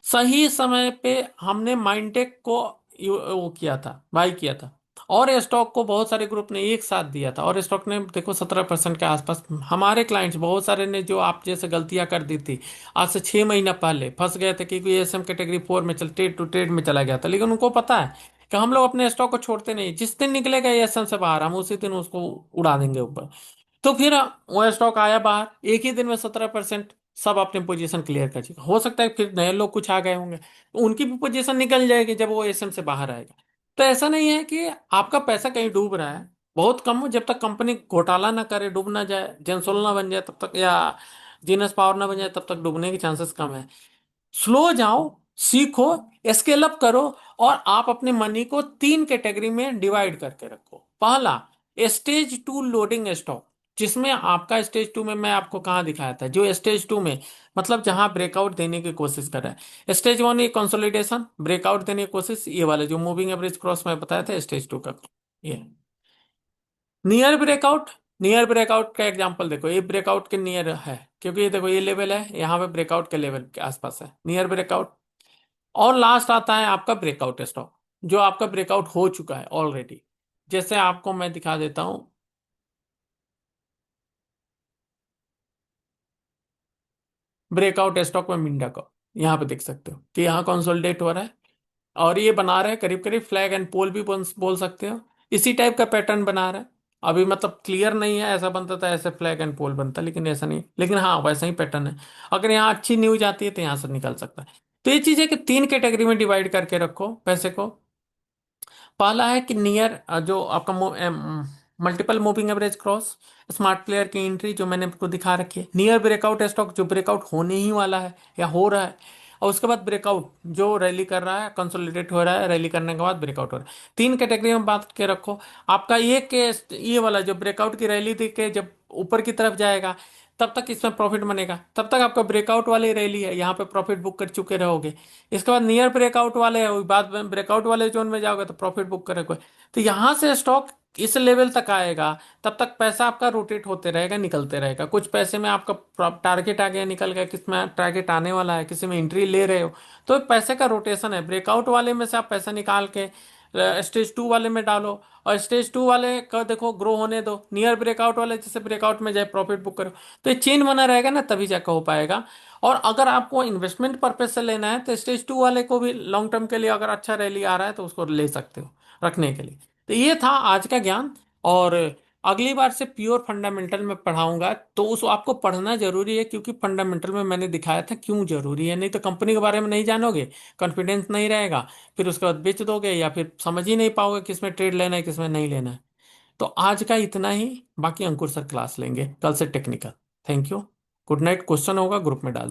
सही समय पे हमने माइंडटेक को वो किया था, बाई किया था। और स्टॉक को बहुत सारे ग्रुप ने एक साथ दिया था, और स्टॉक ने देखो 17% के आसपास। हमारे क्लाइंट्स बहुत सारे ने जो आप जैसे गलतियां कर दी थी, आज से 6 महीना पहले फंस गए थे क्योंकि एसएम कैटेगरी 4 में चल ट्रेड टू ट्रेड में चला गया था, लेकिन उनको पता है कि हम लोग अपने स्टॉक को छोड़ते नहीं, जिस दिन निकलेगा एसएम से बाहर हम उसी दिन उसको उड़ा देंगे ऊपर। तो फिर वो स्टॉक आया बाहर एक ही दिन में 17%। सब अपने पोजीशन क्लियर कर चुके, हो सकता है फिर नए लोग कुछ आ गए होंगे तो उनकी भी पोजीशन निकल जाएगी जब वो एसएम से बाहर आएगा। तो ऐसा नहीं है कि आपका पैसा कहीं डूब रहा है, बहुत कम हो, जब तक कंपनी घोटाला ना करे, डूब ना जाए, जेंसोल ना बन जाए तब तक, या जीनस पावर ना बन जाए तब तक डूबने के चांसेस कम है। स्लो जाओ, सीखो, स्केल अप करो, और आप अपने मनी को 3 कैटेगरी में डिवाइड करके रखो। पहला, स्टेज 2 लोडिंग स्टॉक, जिसमें आपका स्टेज 2 में मैं आपको कहाँ दिखाया था, जो स्टेज 2 में मतलब जहां ब्रेकआउट देने की कोशिश कर रहा है। स्टेज 1 ये कंसोलिडेशन ब्रेकआउट देने की कोशिश, ये वाला जो मूविंग एवरेज क्रॉस में बताया था स्टेज 2 का, ये नियर ब्रेकआउट। नियर ब्रेकआउट का एग्जांपल देखो, ये ब्रेकआउट के नियर है क्योंकि ये देखो ये लेवल है, यहाँ पे ब्रेकआउट के लेवल के आसपास है, नियर ब्रेकआउट। और लास्ट आता है आपका ब्रेकआउट स्टॉक, जो आपका ब्रेकआउट हो चुका है ऑलरेडी। जैसे आपको मैं दिखा देता हूं, ब्रेकआउट स्टॉक में मिंडा को यहाँ पे देख सकते हो कि यहाँ कंसोलिडेट हो रहा है, और ये बना रहा है करीब करीब फ्लैग एंड पोल भी बोल सकते हो, इसी टाइप का पैटर्न बना रहा है। अभी मतलब क्लियर नहीं है, ऐसा बनता था ऐसे फ्लैग एंड पोल बनता, लेकिन ऐसा नहीं, लेकिन हाँ वैसा ही पैटर्न है। अगर यहाँ अच्छी न्यूज आती है तो यहाँ से निकल सकता है। तो ये चीजें कि 3 कैटेगरी में डिवाइड करके रखो पैसे को। पहला है कि नियर, जो आपका multiple moving average cross, smart player की एंट्री जो मैंने आपको दिखा रखी है। नियर ब्रेकआउट स्टॉक जो ब्रेकआउट होने ही वाला है या हो रहा है, और उसके बाद ब्रेकआउट जो रैली कर रहा है, कंसोलिडेट हो रहा है, रैली करने के बाद ब्रेकआउट हो रहा है। 3 कैटेगरी में बात के रखो। आपका ये वाला जो ब्रेकआउट की रैली देख के जब ऊपर की तरफ जाएगा, तब तक इसमें प्रॉफिट बनेगा, तब तक आपका ब्रेकआउट वाली रैली है, यहाँ पे प्रॉफिट बुक कर चुके रहोगे। इसके बाद नियर ब्रेकआउट वाले है, बाद में ब्रेकआउट वाले जोन में जाओगे तो प्रॉफिट बुक करोगे। तो यहां से स्टॉक इस लेवल तक आएगा, तब तक पैसा आपका रोटेट होते रहेगा, निकलते रहेगा। कुछ पैसे में आपका टारगेट आ गया, निकल गया, किस में टारगेट आने वाला है, किसी में एंट्री ले रहे हो, तो पैसे का रोटेशन है। ब्रेकआउट वाले में से आप पैसा निकाल के स्टेज 2 वाले में डालो, और स्टेज 2 वाले का देखो ग्रो होने दो, नियर ब्रेकआउट वाले जैसे ब्रेकआउट में जाए प्रॉफिट बुक करो। तो ये चेन बना रहेगा ना, तभी जाकर हो पाएगा। और अगर आपको इन्वेस्टमेंट पर्पज से लेना है तो स्टेज 2 वाले को भी लॉन्ग टर्म के लिए, अगर अच्छा रैली आ रहा है तो उसको ले सकते हो रखने के लिए। तो ये था आज का ज्ञान। और अगली बार से प्योर फंडामेंटल में पढ़ाऊंगा, तो उस आपको पढ़ना जरूरी है, क्योंकि फंडामेंटल में मैंने दिखाया था क्यों जरूरी है। नहीं तो कंपनी के बारे में नहीं जानोगे, कॉन्फिडेंस नहीं रहेगा, फिर उसके बाद बेच दोगे, या फिर समझ ही नहीं पाओगे किसमें ट्रेड लेना है किसमें नहीं लेना है। तो आज का इतना ही, बाकी अंकुर सर क्लास लेंगे कल से technical. Thank you. Good night. Question होगा ग्रुप में डाल